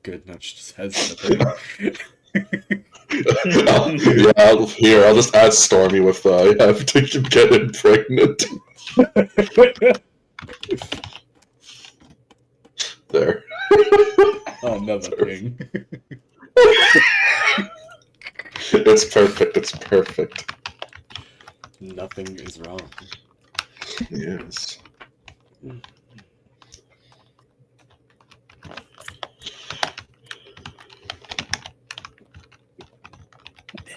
good enough. She just has nothing. I'll just add Stormy with I have to get him pregnant. There. Another thing. It's perfect. It's perfect. Nothing is wrong. Yes.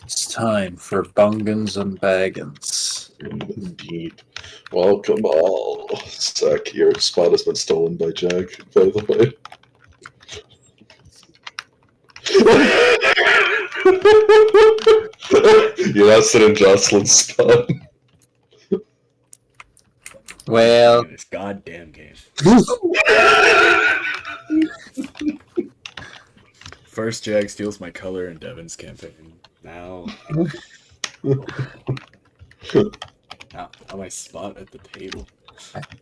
It's time for Bungans and Baggins. Indeed. Welcome all. Zach, your spot has been stolen by Jack, by the way. You lost it in Jocelyn's spot. Well, This goddamn game. First, Jag steals my color in Devin's campaign. Now my spot at the table.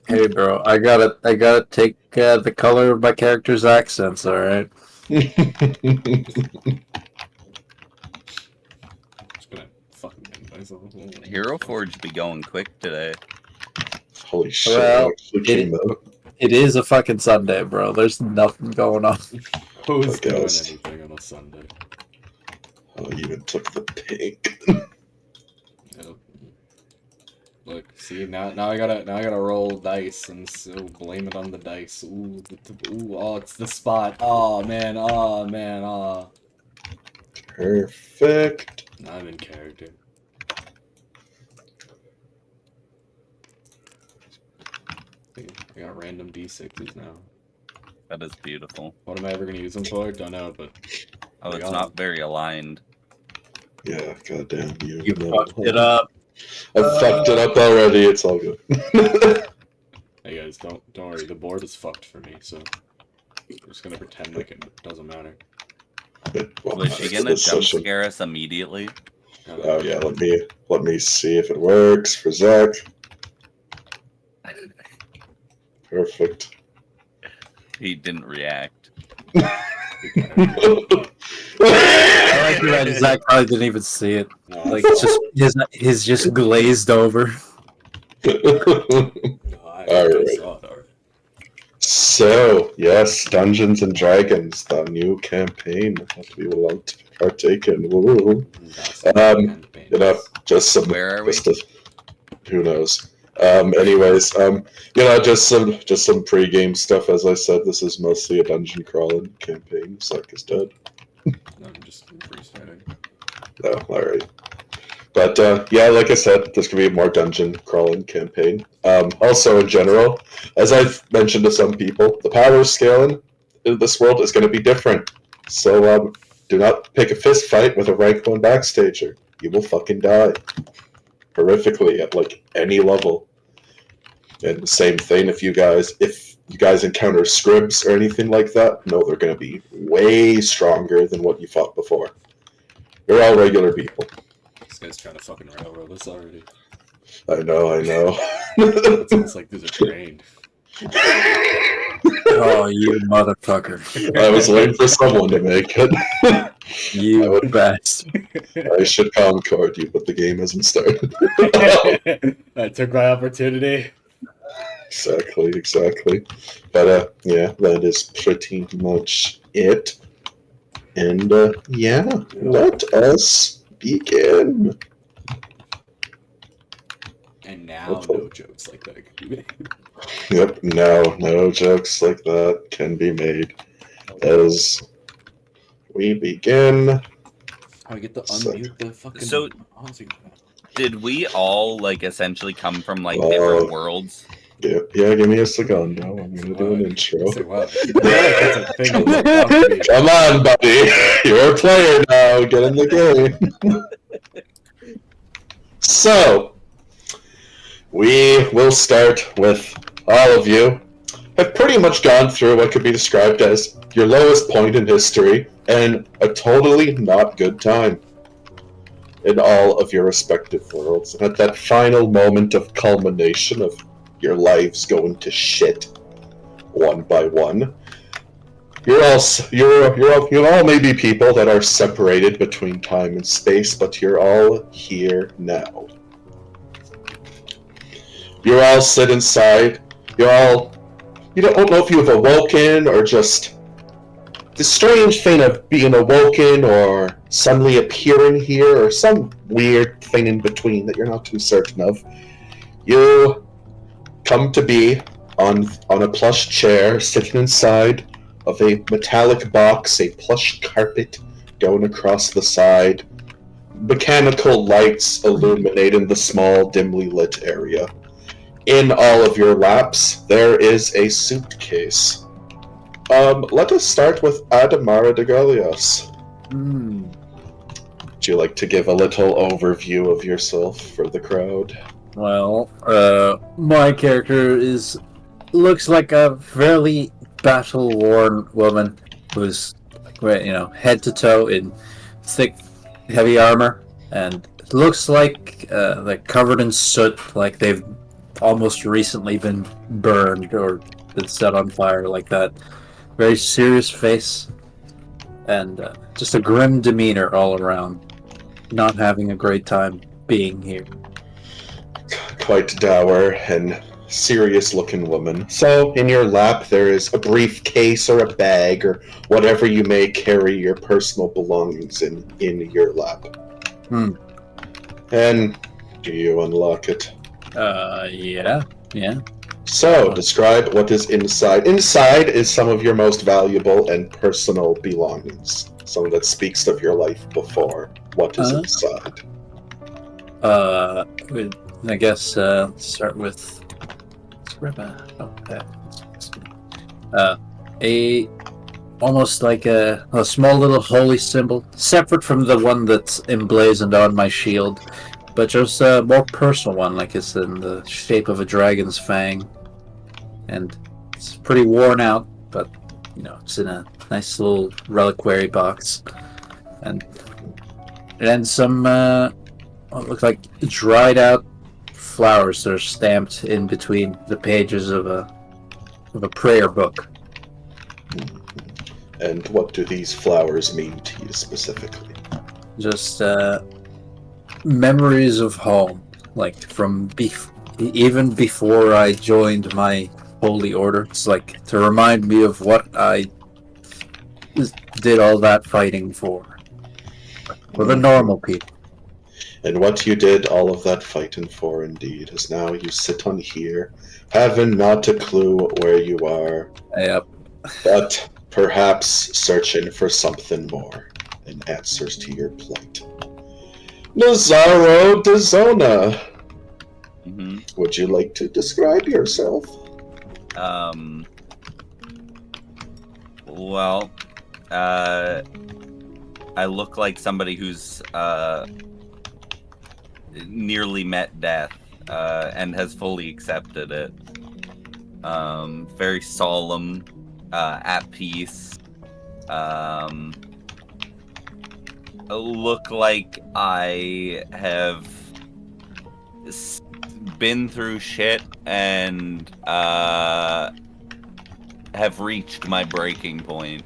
hey, bro, I gotta take the color of my character's accents. All right. I'm just gonna fucking end myself. Hero Forge be going quick today. Holy shit! Well, Actually came out. It is a fucking Sunday, bro. There's nothing going on. Who's I doing guess. anything on a Sunday? Oh, you even took the pink. Yep. Look, see now I gotta roll dice and so blame it on the dice. Ooh, oh, it's the spot. Oh man. Perfect. I'm in character. I got random D6s now. That is beautiful. What am I ever gonna use them for? Don't know, but Oh, it's not very aligned. Yeah, goddamn you. You fucked it up. I fucked it up already. It's all good. hey guys, don't worry. The board is fucked for me, so I'm just gonna pretend like it doesn't matter. Was she gonna jump scare us immediately? Oh yeah, let me see if it works for Zach. Perfect. He didn't react. I like you right. Zach probably didn't even see it. No, Like it's just his just glazed over. Alright. So, yes, Dungeons and Dragons, the new campaign that we will want to partake in. Woo. You know, just some. Where are we? Who knows? Anyways, just some pre-game stuff. As I said, this is mostly a dungeon crawling campaign. Zach is dead. I'm just freestyling. No, alright. But yeah, like I said, this could be a more dungeon crawling campaign. Also, in general, as I've mentioned to some people, the power scaling in this world is going to be different. So do not pick a fist fight with a rank 1 backstager. You will fucking die. Horrifically at like any level. And the same thing if you guys encounter scribs or anything like that, no, they're going to be way stronger than what you fought before. You're all regular people. This guy's trying to fucking railroad us already. I know. It's almost like these are trained. Oh, you motherfucker! I was waiting for someone to make it. You bastard! I should concord you, but the game hasn't started. I took my opportunity. Exactly. But yeah, that is pretty much it. And yeah, let us begin. And now, no jokes like that can be made. Yep, no jokes like that can be made. As we begin. How I get to unmute the fucking... So, did we all, like, essentially come from, like, different worlds? Yeah, give me a second now. I'm going to do an intro. Come on, buddy. You're a player now. Get in the game. So, we will start with all of you have pretty much gone through what could be described as your lowest point in history and a totally not good time in all of your respective worlds. And at that final moment of culmination of your lives going to shit one by one, you all may be people that are separated between time and space, but you're all here now. You all sit inside. You don't know if you've awoken or just the strange thing of being awoken or suddenly appearing here or some weird thing in between that you're not too certain of. You come to be on a plush chair sitting inside of a metallic box, a plush carpet going across the side, mechanical lights illuminating the small, dimly lit area. In all of your laps, there is a suitcase. Let us start with Adamara de Galias. Would you like to give a little overview of yourself for the crowd? Well, my character looks like a fairly battle-worn woman who's, head to toe in thick, heavy armor, and it looks like they're covered in soot, like they've almost recently been burned or been set on fire, like that. Very serious face, and just a grim demeanor all around. Not having a great time being here. Quite dour and serious-looking woman. So, in your lap, there is a briefcase or a bag or whatever you may carry your personal belongings in your lap. And do you unlock it? Yeah. So, describe what is inside. Inside is some of your most valuable and personal belongings. Something that speaks of your life before. What is inside? I guess start with a almost like a small little holy symbol, separate from the one that's emblazoned on my shield, but just a more personal one, like it's in the shape of a dragon's fang, and it's pretty worn out, but it's in a nice little reliquary box, and some what look like dried out flowers that are stamped in between the pages of a prayer book. And what do these flowers mean to you specifically? Just memories of home, like from even before I joined my holy order. It's like to remind me of what I did all that fighting for the normal people. And what you did all of that fighting for, indeed, is now you sit on here, having not a clue where you are, Yep. but perhaps searching for something more and answers to your plight. Nazaro de Zona, would you like to describe yourself? Well, I look like somebody who's nearly met death and has fully accepted it. Very solemn, at peace. Look like I have been through shit and have reached my breaking point.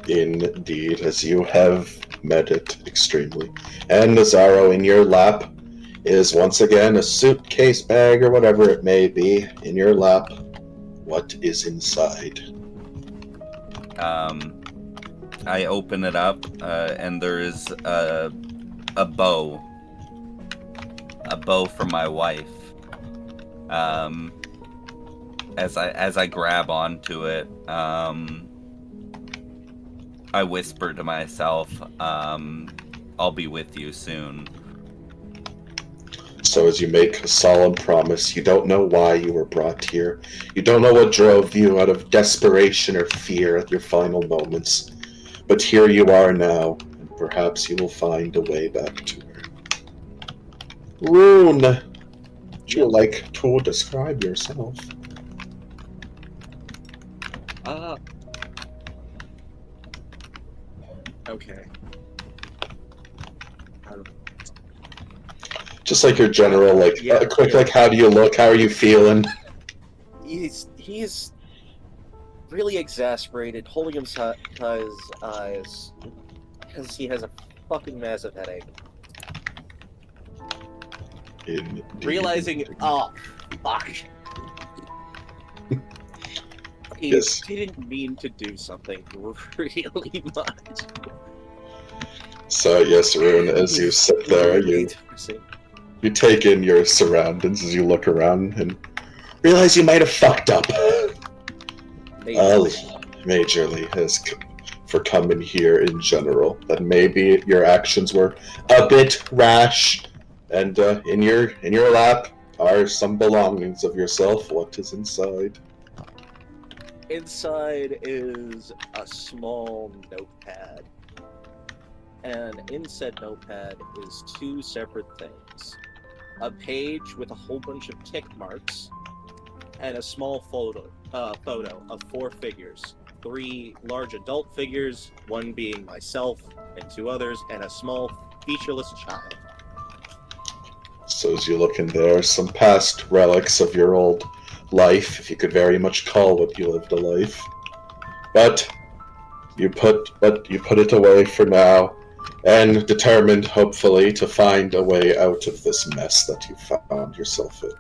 Indeed, as you have met it extremely. And Nazaro, in your lap is once again a suitcase, bag, or whatever it may be. In your lap, what is inside? I open it up, and there is a bow. A bow for my wife. As I grab onto it, I whisper to myself, I'll be with you soon. So as you make a solemn promise, you don't know why you were brought here. You don't know what drove you out of desperation or fear at your final moments. But here you are now, and perhaps you will find a way back to her. Rune, would you like to describe yourself? Okay. Just like your general, like, quick, yeah. like, how do you look? How are you feeling? He's really exasperated, holding his eyes because he has a fucking massive headache. Indeed. Realizing, oh, fuck. He Yes. didn't mean to do something really much. So yes, Rune, as you sit there, you take in your surroundings as you look around and realize you might have fucked up. Majorly as for coming here in general. That maybe your actions were a bit rash, and in your lap are some belongings of yourself. What is inside? Inside is a small notepad. And in said notepad is two separate things. A page with a whole bunch of tick marks, and a small photo of 4 figures. 3 large adult figures, one being myself and 2 others, and a small featureless child. So as you look in there, some past relics of your old life, if you could very much call what you lived a life. But you put it away for now, and determined, hopefully, to find a way out of this mess that you found yourself in.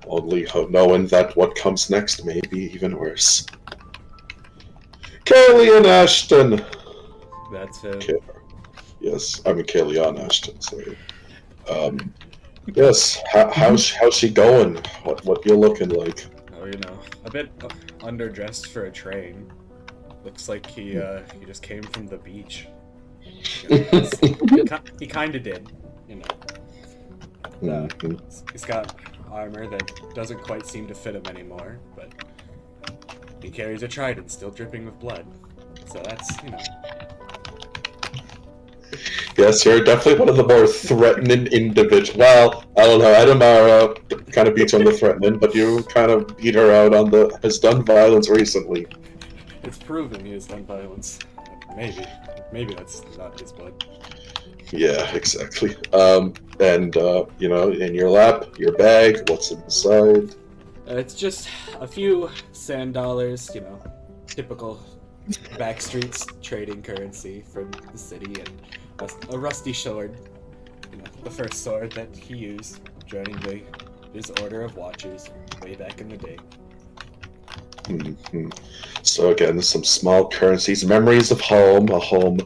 Only knowing that what comes next may be even worse. Kellyanne Ashton! That's him. Yes, I mean Kellyanne Ashton, sorry. Yes, how's she going? What you looking like? Oh, a bit underdressed for a train. Looks like he just came from the beach. He kind of did, Mhm. He's got armor that doesn't quite seem to fit him anymore, but he carries a trident still dripping with blood. So that's, Yes, you're definitely one of the more threatening individuals. Well, I don't know. Adamara kind of beats on the threatening, but you kind of beat her out on the has done violence recently. It's proven he has done violence. Maybe that's not his blood. Yeah, exactly. In your lap, your bag, what's inside? It's just a few sand dollars, typical backstreets trading currency from the city, and a rusty sword, the first sword that he used joining his order of watchers way back in the day. Mm-hmm. So again, some small currencies, memories of home, a home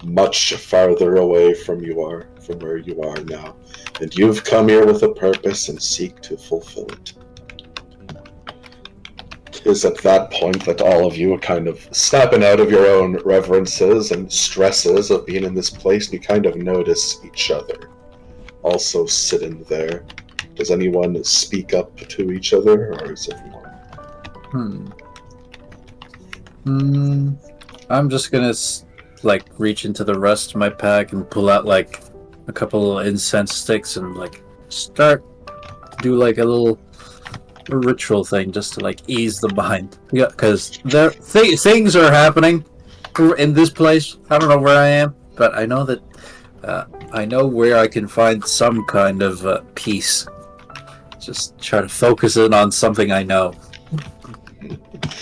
much farther away from where you are now. And you've come here with a purpose and seek to fulfill it. It is at that point that all of you are kind of snapping out of your own reverences and stresses of being in this place, and you kind of notice each other also sitting there. Does anyone speak up to each other, or is everyone? I'm just gonna reach into the rest of my pack and pull out a couple of incense sticks and start to do a little ritual thing just to ease the mind. Yeah, because things are happening in this place. I don't know where I am, but I know that I know where I can find some kind of peace. Just try to focus in on something I know.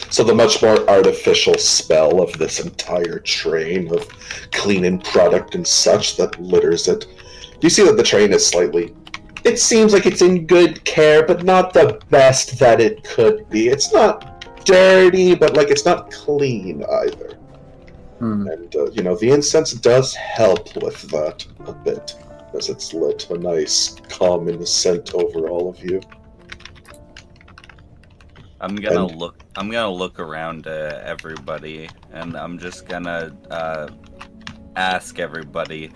So the much more artificial spell of this entire train of cleaning product and such that litters it. You see that the train is it seems like it's in good care, but not the best that it could be. It's not dirty, but it's not clean either. And the incense does help with that a bit, as it's lit a nice calming scent over all of you. I'm gonna look around everybody, and I'm just gonna ask everybody,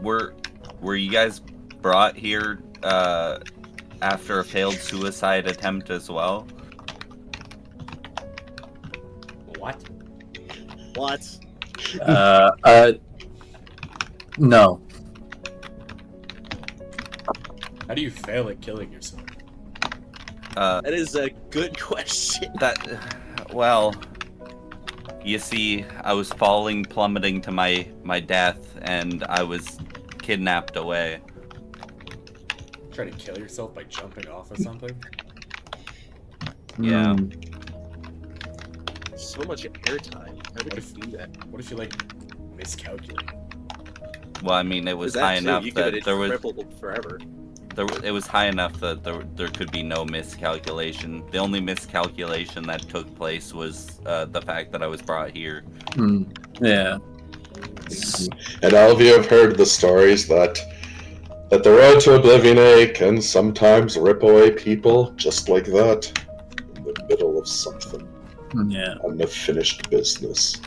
were you guys brought here after a failed suicide attempt as well? What? No. How do you fail at killing yourself? That is a good question. Well, you see, I was plummeting to my death, and I was kidnapped away. Try to kill yourself by jumping off of something? Yeah. So much airtime. How would you do that? What if you like miscalculate? Well, I mean, it was There's high too. enough You could that have there was tripled forever. it was high enough that there could be no miscalculation. The only miscalculation that took place was the fact that I was brought here. Yeah. And all of you have heard the stories that the road to Oblivion can sometimes rip away people just like that, in the middle of something, Yeah. unfinished business.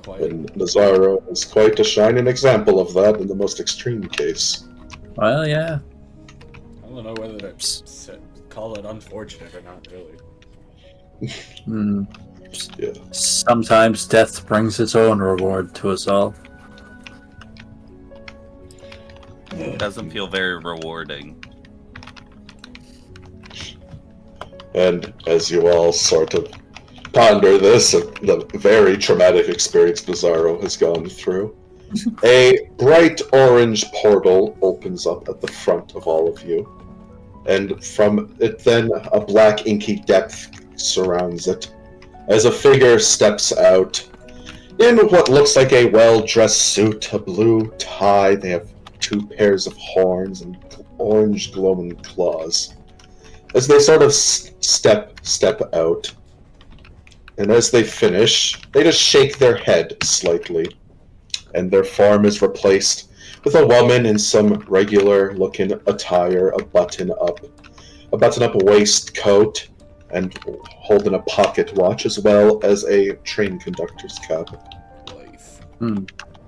Quite. And Nazaro is quite a shining example of that in the most extreme case. Well, yeah. I don't know whether to call it unfortunate or not, really. Yeah. Sometimes death brings its own reward to us all. It doesn't feel very rewarding. And as you all sort of ponder this, the very traumatic experience Bizarro has gone through, a bright orange portal opens up at the front of all of you. And from it then, a black inky depth surrounds it, as a figure steps out in what looks like a well-dressed suit, a blue tie. They have 2 pairs of horns and orange glowing claws. As they sort of step out, and as they finish, they just shake their head slightly, and their form is replaced with a woman in some regular-looking attire, a button-up waistcoat, and holding a pocket watch, as well as a train conductor's cap. Life.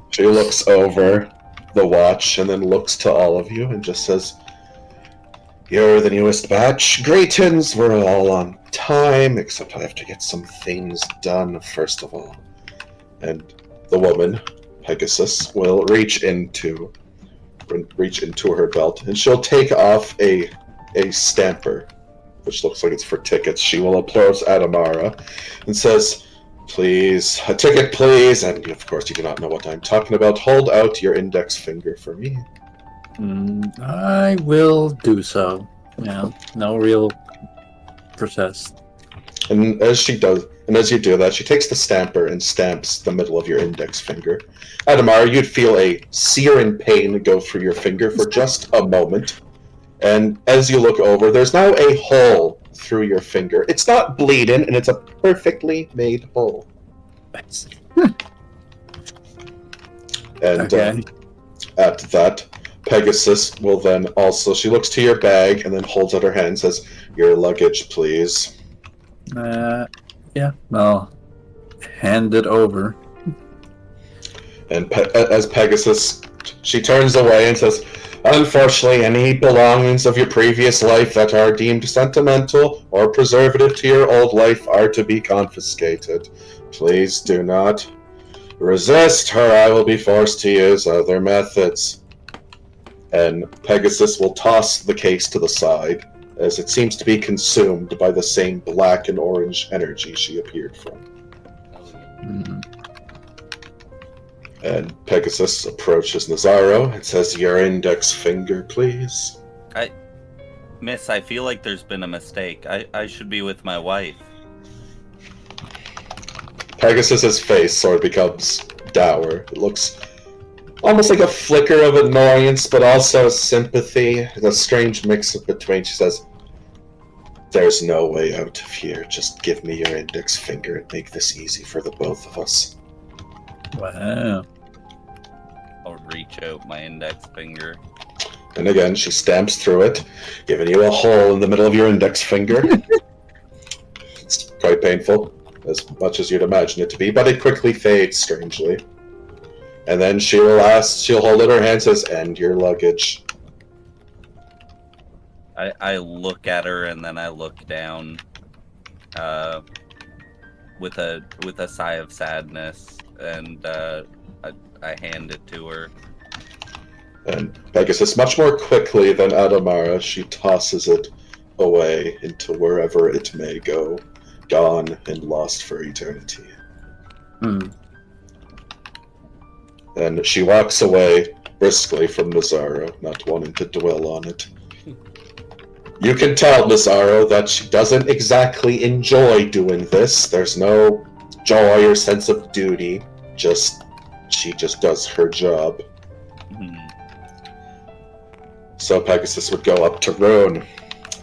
She looks over the watch and then looks to all of you and just says, "You're the newest batch. Greetings, we're all on time, except I have to get some things done first of all." And the woman, Pegasus, will reach into her belt and she'll take off a stamper, which looks like it's for tickets. She will approach Adamara and says, "Please, a ticket, please." And of course, you do not know what I'm talking about. Hold out your index finger for me. I will do so. Yeah, no real protest. And as you do that, she takes the stamper and stamps the middle of your index finger. Adamara, you'd feel a searing pain go through your finger for just a moment. And as you look over, there's now a hole through your finger. It's not bleeding, and it's a perfectly made hole. And Okay. at that, Pegasus will then also, she looks to your bag and then holds out her hand and says, "Your luggage, please." Yeah, I'll hand it over. And as Pegasus, she turns away and says, "Unfortunately, any belongings of your previous life that are deemed sentimental or preservative to your old life are to be confiscated. Please do not resist, or I will be forced to use other methods." And Pegasus will toss the case to the side, as it seems to be consumed by the same black and orange energy she appeared from. And Pegasus approaches Nazaro and says, "Your index finger, please." Miss, I feel like there's been a mistake. I should be with my wife. Pegasus's face sort of becomes dour. It looks almost like a flicker of annoyance, but also sympathy. A strange mix between. She says, "There's no way out of here. Just give me your index finger and make this easy for the both of us." Wow. I'll reach out my index finger. And again, she stamps through it, giving you a hole in the middle of your index finger. It's quite painful, as much as you'd imagine it to be, but it quickly fades strangely. And then she'll hold it in her hand and says, "And your luggage." I look at her and then I look down with a sigh of sadness, and I hand it to her. And Pegasus, much more quickly than Adamara, she tosses it away into wherever it may go, gone and lost for eternity. And she walks away briskly from Nazaro, not wanting to dwell on it. You can tell Miss Aro that she doesn't exactly enjoy doing this. There's no joy or sense of duty. She just does her job. So Pegasus would go up to Roan,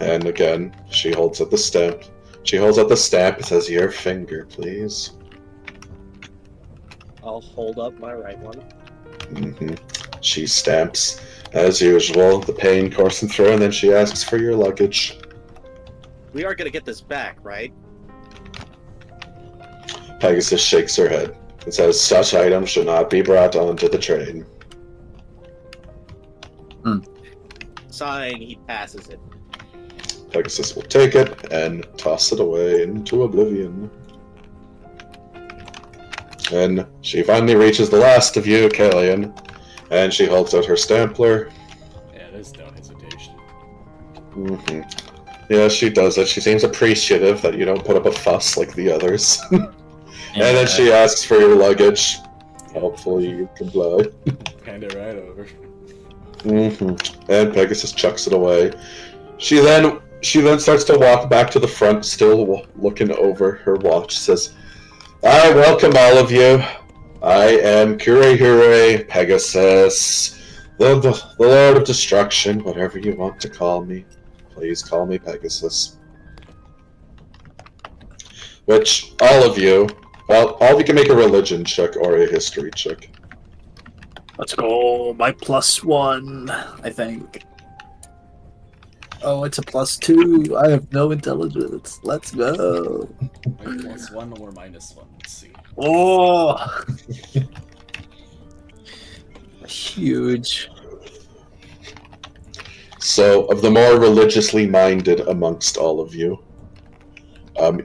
and again, she holds out the stamp. She holds out the stamp and says, "Your finger, please." I'll hold up my right one. She stamps. As usual, the pain coursing through, and then she asks for your luggage. We are gonna get this back, right? Pegasus shakes her head and says, "Such items should not be brought onto the train." Sighing, he passes it. Pegasus will take it and toss it away into Oblivion. And she finally reaches the last of you, Killian, and she holds out her stampler. Yeah, there's no hesitation. Yeah, she does it. She seems appreciative that you don't put up a fuss like the others. And then she asks for your luggage. Hopefully you comply. Hand it right over. And Pegasus chucks it away. She then starts to walk back to the front, still looking over her watch. Says, "I welcome all of you. I am Kure Pegasus, the Lord of Destruction, whatever you want to call me. Please call me Pegasus." Which, all of you can make a religion check or a history check. Let's go. My +1, I think. Oh, it's a +2. I have no intelligence. Let's go. +1 or -1? Let's see. Oh, huge. So, of the more religiously minded amongst all of you,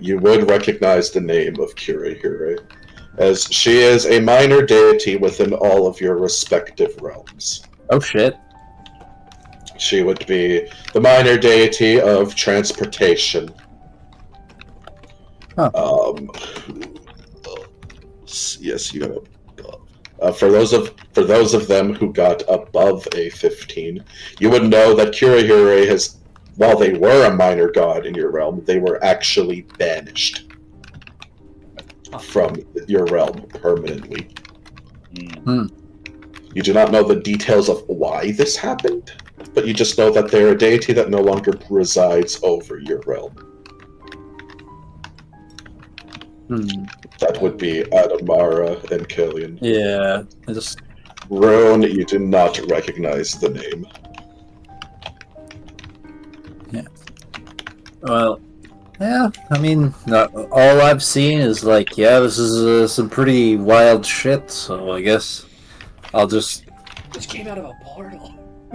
you would recognize the name of Kure, as she is a minor deity within all of your respective realms. Oh shit. She would be the minor deity of transportation. Huh. Yes, you got for those of them who got above a 15, you would know that Kure has, while they were a minor god in your realm, they were actually banished from your realm permanently. You do not know the details of why this happened, but you just know that they're a deity that no longer resides over your realm. That would be Adamara and Killian. Yeah, Roan, you do not recognize the name. Well, yeah, I mean, all I've seen is like, yeah, this is some pretty wild shit, so I guess I'll just... Which came out of a portal.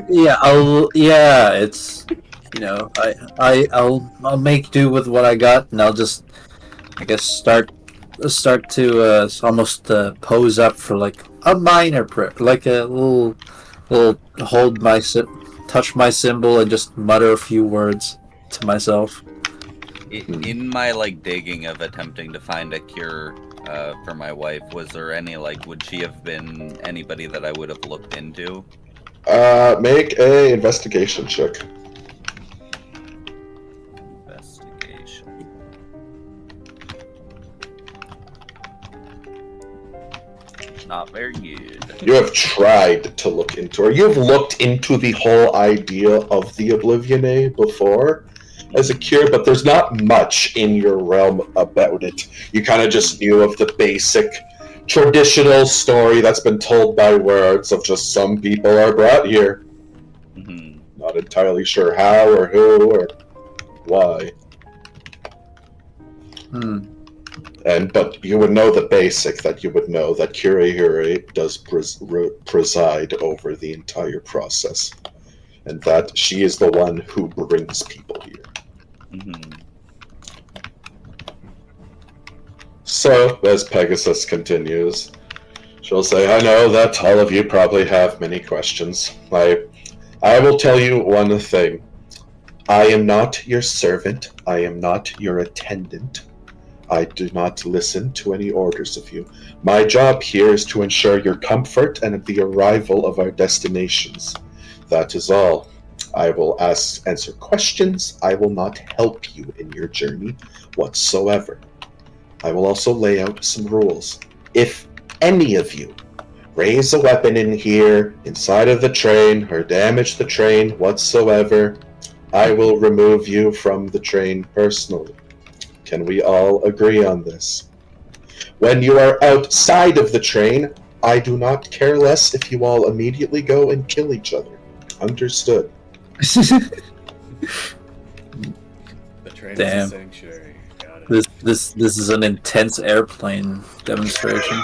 Yeah, it's, you know, I'll make do with what I got, and I'll just, I guess, start to almost pose up for like a minor prayer, like a little touch my symbol and just mutter a few words to myself. In my like digging of attempting to find a cure for my wife, was there any would she have been anybody that I would have looked into? Make a investigation check. Investigation. Not very good. You have tried to look into her. You've looked into the whole idea of the Oblivion before as a cure, but there's not much in your realm about it. You kind of just knew of the basic traditional story that's been told by words of just some people are brought here. Not entirely sure how or who or why. But you would know the basic, that you would know that Kure does preside over the entire process, and that she is the one who brings people here. So, as Pegasus continues, she'll say, "I know that all of you probably have many questions. I will tell you one thing. I am not your servant. I am not your attendant. I do not listen to any orders of you. My job here is to ensure your comfort and the arrival of our destinations. That is all. I will answer questions. I will not help you in your journey whatsoever. I will also lay out some rules. If any of you raise a weapon in here, inside of the train, or damage the train whatsoever, I will remove you from the train personally. Can we all agree on this? When you are outside of the train, I do not care less if you all immediately go and kill each other. Understood. The train Damn. is a sanctuary. Got it. This is an intense airplane demonstration.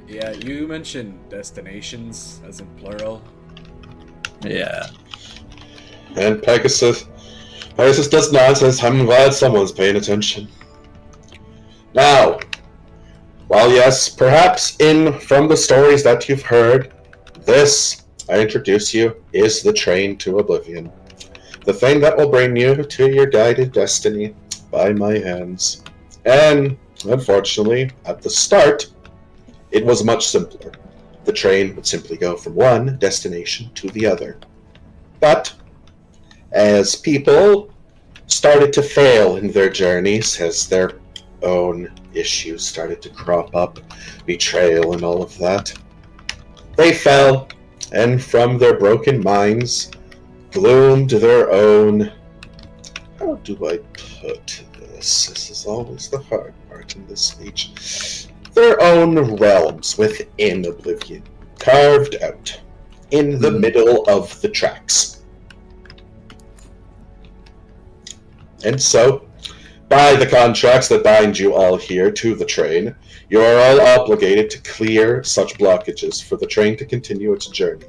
Yeah, you mentioned destinations as in plural. Yeah. And Pegasus does nonsense. I'm glad someone's paying attention. Now, while yes, perhaps from the stories that you've heard, this, I introduce you, is the train to Oblivion. The thing that will bring you to your guided destiny by my hands. And, unfortunately, at the start, it was much simpler. The train would simply go from one destination to the other. But, as people started to fail in their journeys, as their own issues started to crop up, betrayal and all of that, they fell, and from their broken minds bloomed their own... How do I put this? This is always the hard part in this speech. Their own realms within Oblivion, carved out in the middle of the tracks. And so, by the contracts that bind you all here to the train, you are all obligated to clear such blockages for the train to continue its journey.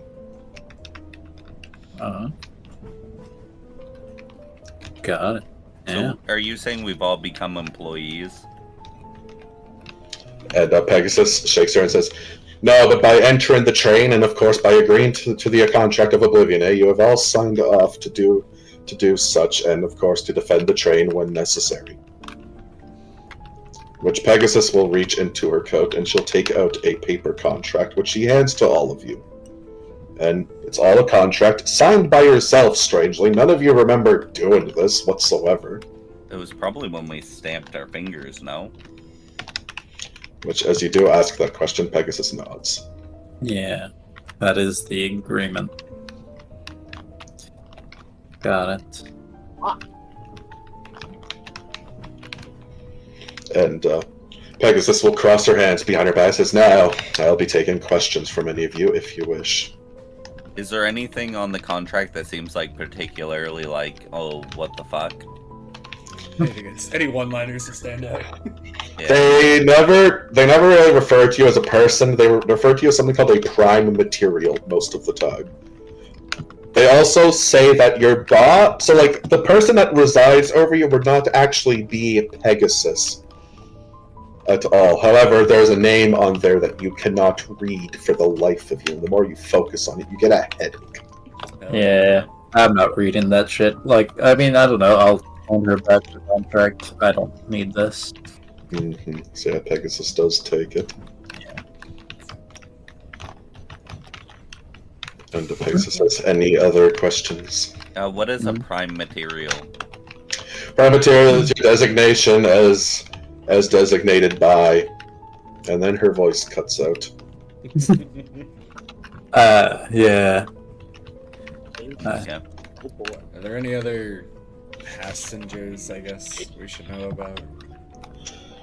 Got it. Yeah. So, are you saying we've all become employees? And Pegasus shakes her and says, "No, but by entering the train, and of course by agreeing to the contract of Oblivion, you have all signed off to do such, and of course to defend the train when necessary." Which Pegasus will reach into her coat, and she'll take out a paper contract, which she hands to all of you. And it's all a contract signed by yourself, strangely. None of you remember doing this whatsoever. It was probably when we stamped our fingers, no? Which, as you do ask that question, Pegasus nods. Yeah. That is the agreement. Got it. And Pegasus will cross her hands behind her back and says, "Now, I'll be taking questions from any of you if you wish." Is there anything on the contract that seems like particularly like, oh, what the fuck? Any one-liners to stand out? Yeah. They never really refer to you as a person. They refer to you as something called a prime material most of the time. They also say that your boss, so like the person that resides over you would not actually be Pegasus at all. However, there's a name on there that you cannot read for the life of you. And the more you focus on it, you get a headache. Yeah. I'm not reading that shit. Like, I mean, I don't know. I'll send her back the contract. I don't need this. Mm-hmm. So yeah, Pegasus does take it. And Pegasus says, "Any other questions?" What is a prime material? Prime material is your designation as designated by, and then her voice cuts out. Yeah. Yeah. Oh boy. Are there any other passengers, I guess, we should know about?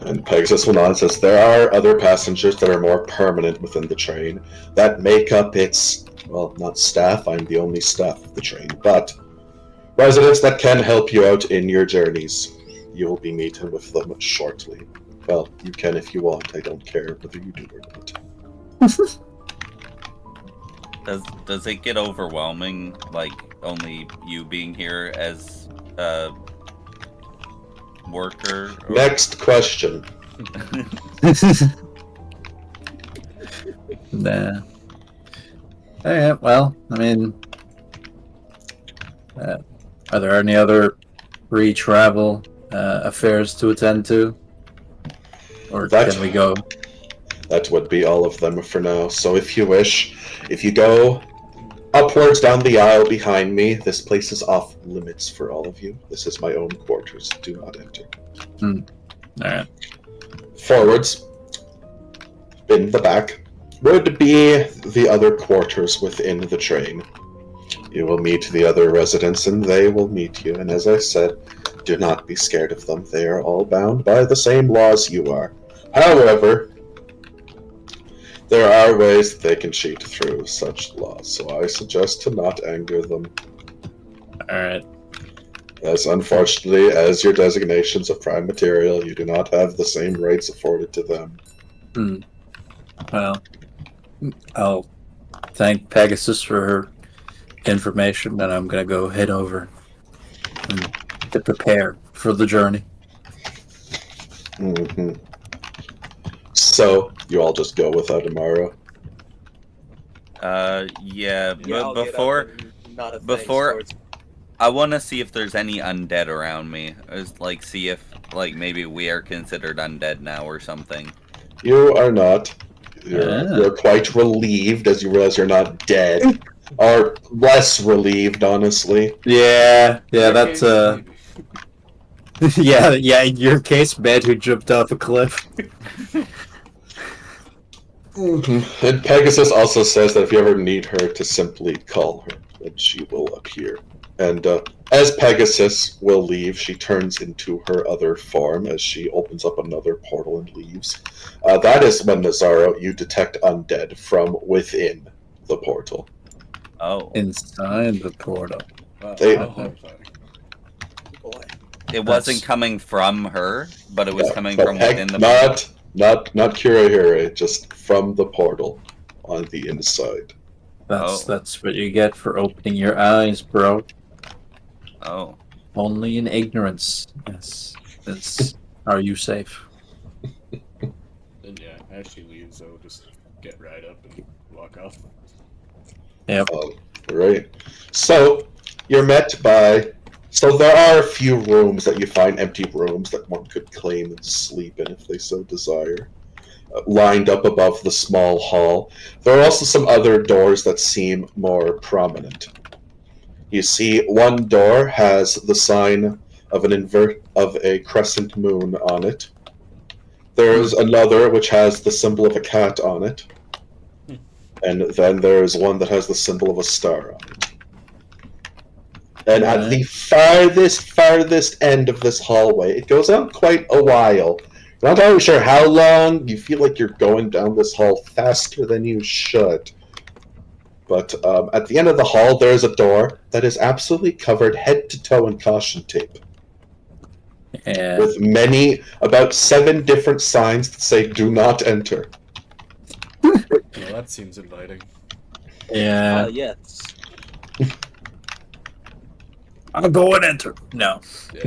And Pegasus will nod and says, "There are other passengers that are more permanent within the train that make up its, well, not staff, I'm the only staff of the train, but residents that can help you out in your journeys. You will be meeting with them shortly. Well, you can if you want, I don't care whether you do or not." Does it get overwhelming, like only you being here as a worker? Or... Next question. Nah. Alright, well, I mean... are there any other re-travel affairs to attend to? Or can we go? That would be all of them for now. So if you wish, if you go upwards down the aisle behind me. This place is off limits for all of you. This is my own quarters. Do not enter. Alright. Forwards, in the back, would be the other quarters within the train. You will meet the other residents, and they will meet you. And as I said, do not be scared of them. They are all bound by the same laws you are. However, there are ways they can cheat through such laws, so I suggest to not anger them. Alright. As unfortunately as your designations of prime material, you do not have the same rights afforded to them. Well, I'll thank Pegasus for her information, and I'm gonna go head over and to prepare for the journey. Mm-hmm. So, you all just go without Amaro? Yeah, Yeah, but I'll get up before and nod a thanks before- towards- I want to see if there's any undead around me. Like, see if maybe we are considered undead now or something. You are not. You're quite relieved as you realize you're not dead. Or less relieved, honestly. Yeah, that's Maybe. yeah, in your case, man who jumped off a cliff. And Pegasus also says that if you ever need her, to simply call her, and she will appear. And as Pegasus will leave, she turns into her other form as she opens up another portal and leaves. That is when, Nazaro, you detect undead from within the portal. Oh, Inside the portal. Wow, They- how horrifying. Boy. it wasn't coming from her, but it was coming But from within the portal. not Kirahire, just from the portal on the inside. That's what you get for opening your eyes, bro. Oh, Only in ignorance. Yes. Are you safe? And yeah, as she leaves, I'll just get right up and walk off. Right. So, you're met by... So there are a few rooms that you find, empty rooms that one could claim and sleep in if they so desire, lined up above the small hall. There are also some other doors that seem more prominent. You see, one door has the sign of a crescent moon on it. There's another which has the symbol of a cat on it. And then there's one that has the symbol of a star on it. And at the farthest end of this hallway, it goes on quite a while. You're not entirely sure how long. You feel like you're going down this hall faster than you should. But at the end of the hall, there's a door that is absolutely covered head to toe in caution tape. Yeah. With about 7 different signs that say, "Do not enter." Well, that seems inviting. Yeah. Yes. I'll go and enter. No. Yeah,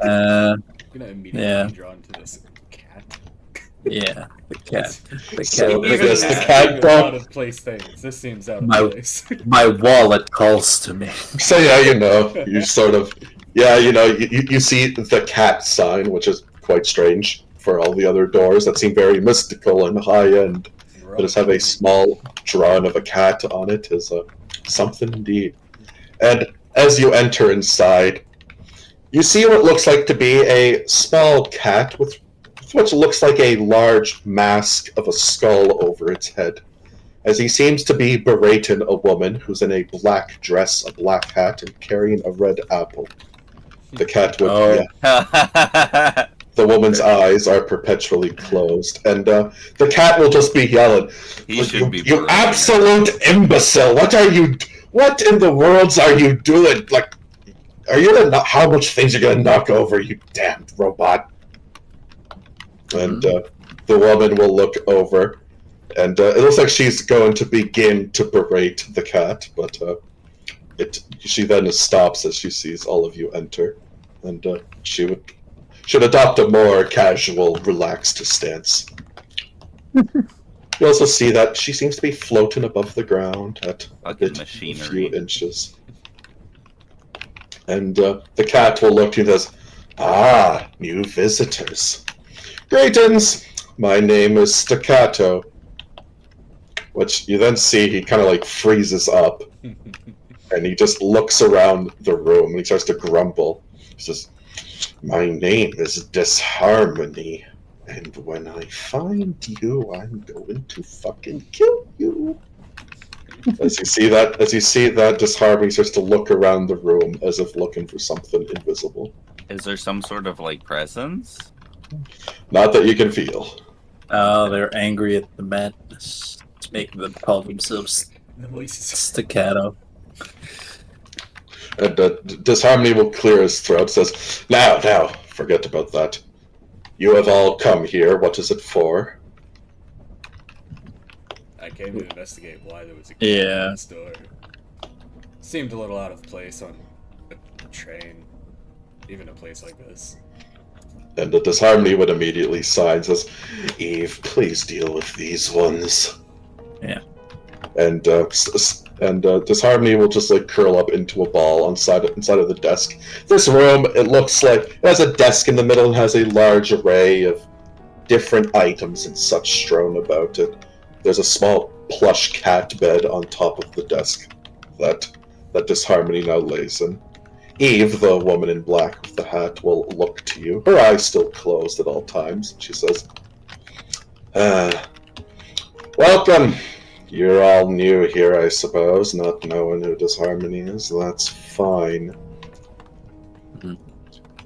I'm gonna immediately yeah. be drawn to this cat. Yeah. The cat. The So cat. because the Even cat asking don't- out of place things, this seems out My- of place. My wallet calls to me. So yeah, you sort of, you see the cat sign, which is quite strange for all the other doors that seem very mystical and high-end. But just have a small drawing of a cat on it is something indeed. And as you enter inside, you see what looks like to be a small cat with what looks like a large mask of a skull over its head, as he seems to be berating a woman who's in a black dress, a black hat, and carrying a red apple. The cat would, Oh. the woman's eyes are perpetually closed, and the cat will just be yelling, he should be. "You berating her. absolute imbecile! What in the worlds are you doing? Like, are you gonna how much things are gonna knock over, you damned robot?" And the woman will look over, and it looks like she's going to begin to berate the cat, but she then stops as she sees all of you enter, and she should adopt a more casual, relaxed stance. You also see that she seems to be floating above the ground at Fucking a machinery. few inches. And the cat will look to you and says, "Ah, new visitors. Greetings, my name is Staccato." Which you then see he kind of like freezes up. And he just looks around the room and he starts to grumble. He says, "My name is Disharmony, and when I find you, I'm going to fucking kill you." As you see that, Disharmony starts to look around the room as if looking for something invisible. Is there some sort of like presence? Not that you can feel. Oh, they're angry at the madness. It's making them call themselves The voices. staccato. And Disharmony will clear his throat, says, Now, forget about that. You have all come here. What is it for?" I came to investigate why there was a key Yeah. on this door. Seemed a little out of place on a train, even a place like this. And the Disharmony would immediately sigh and says, "Eve, please deal with these ones." Yeah. And Disharmony will just like curl up into a ball inside of the desk. This room, it looks like it has a desk in the middle and has a large array of different items and such strewn about it. There's a small plush cat bed on top of the desk that Disharmony now lays in. Eve, the woman in black with the hat, will look to you, her eyes still closed at all times. She says, "Welcome. You're all new here, I suppose, not knowing who Disharmony is. That's fine. Mhm.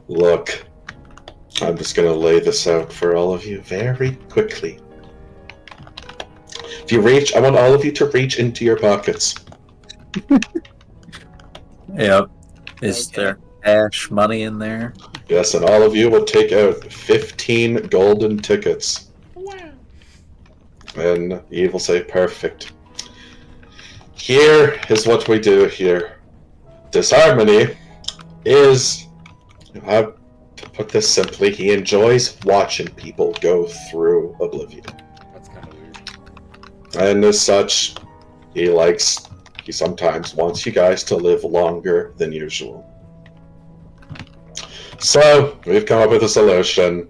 Look, I'm just going to lay this out for all of you very quickly. If you reach, I want all of you to reach into your pockets. Yep. Is Okay. there cash money in there? Yes, and all of you will take out 15 golden tickets." And Eve will say, "Perfect. Here is what we do here. Disharmony is, you have to put this simply, he enjoys watching people go through Oblivion. That's kind of weird. And as such, he sometimes wants you guys to live longer than usual. So, we've come up with a solution.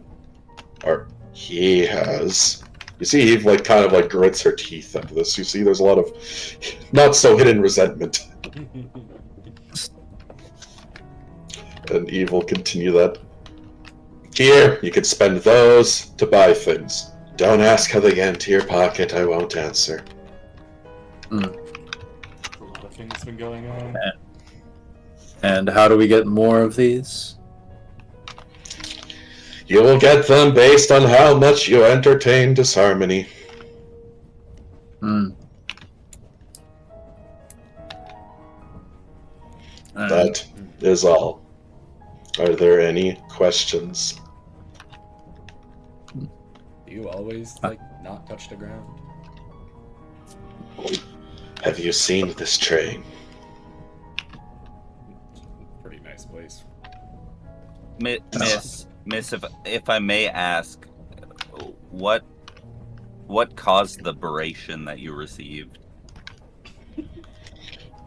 Or, he has. You see Eve kind of grits her teeth at this. You see there's a lot of not so hidden resentment. And Eve will continue that. Here, you can spend those to buy things. Don't ask how they get into your pocket, I won't answer. A lot of things been going on. And how do we get more of these? You will get them based on how much you entertain Disharmony. That is all. Are there any questions? Do you always not touch the ground? Have you seen this train? Pretty nice place. Miss, if I may ask, what caused the aberration that you received?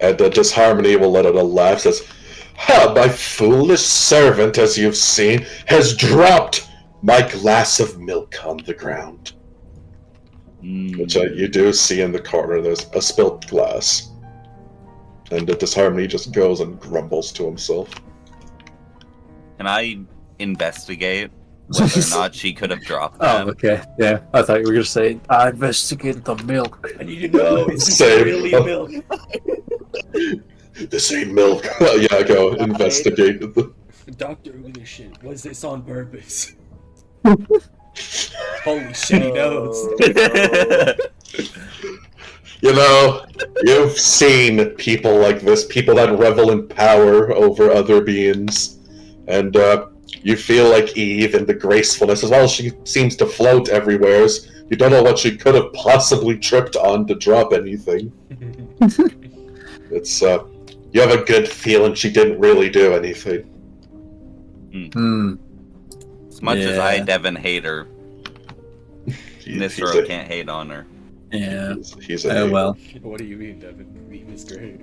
And the Disharmony will let out a laugh, says, "Ha, my foolish servant, as you've seen, has dropped my glass of milk on the ground." Which you do see in the corner, there's a spilt glass. And the Disharmony just goes and grumbles to himself. Can I investigate whether or not she could have dropped that? Oh, okay. Yeah, I thought you were gonna say, "I investigated the milk." I need to know, is this Same. really milk? This ain't milk. Yeah, go investigate. Doctor over this shit. Was this on purpose? Holy shit, he knows. You know, you've seen people like this, people that revel in power over other beings, and you feel like Eve in the gracefulness, as well as she seems to float everywhere. You don't know what she could have possibly tripped on to drop anything. It's you have a good feeling she didn't really do anything. As much as I, Yeah. Devin, hate her, Nithro can't hate on her. Yeah. He's a Well. What do you mean, Devin? Eve is great.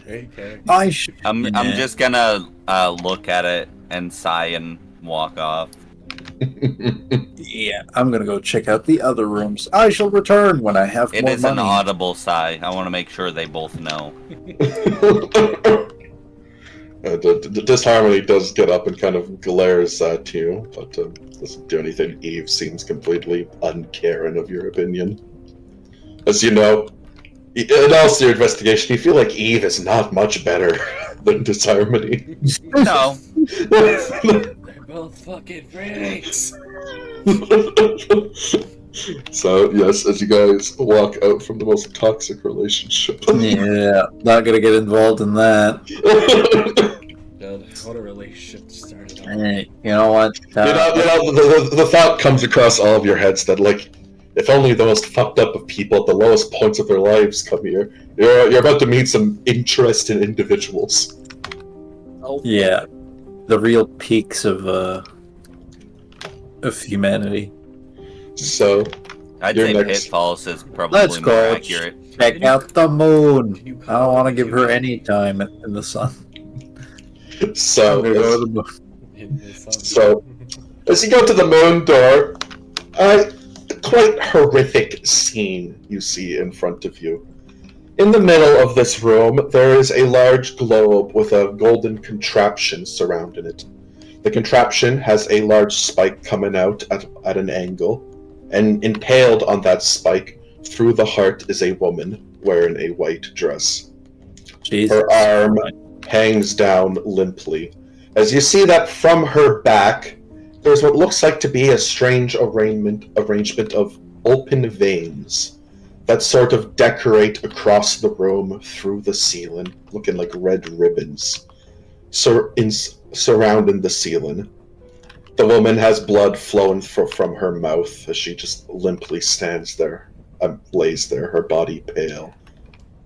Great character. I'm just gonna look at it and sigh and walk off. Yeah, I'm gonna go check out the other rooms. I shall return when I have It more is an money. audible sigh. I want to make sure they both know. The disharmony does get up and kind of glares at you, but doesn't do anything. Eve seems completely uncaring of your opinion. As you know, in all your investigation, you feel like Eve is not much better than disharmony. No. They're both fucking freaks. So yes, as you guys walk out from the most toxic relationship. Yeah, not gonna get involved in that. God, what a relationship started on. Hey, you know what? The thought comes across all of your heads that, like, if only the most fucked up of people at the lowest points of their lives come here, you're about to meet some interesting individuals. Oh, Yeah, the real peaks of humanity. So, I'd Your say next- Pitfalls is probably Let's more go. accurate. Check out the moon. Can you I don't want to give her call any time in the sun. so I'm gonna go to the moon. in the sun? So- as you go to the moon door, a quite horrific scene you see in front of you. In the middle of this room, there is a large globe with a golden contraption surrounding it. The contraption has a large spike coming out at an angle, and impaled on that spike through the heart is a woman wearing a white dress. Jesus. Her arm hangs down limply. As you see that from her back, there's what looks like to be a strange arrangement of open veins that sort of decorate across the room through the ceiling, looking like red ribbons surrounding the ceiling. The woman has blood flowing from her mouth as she just limply stands there, lays there, her body pale,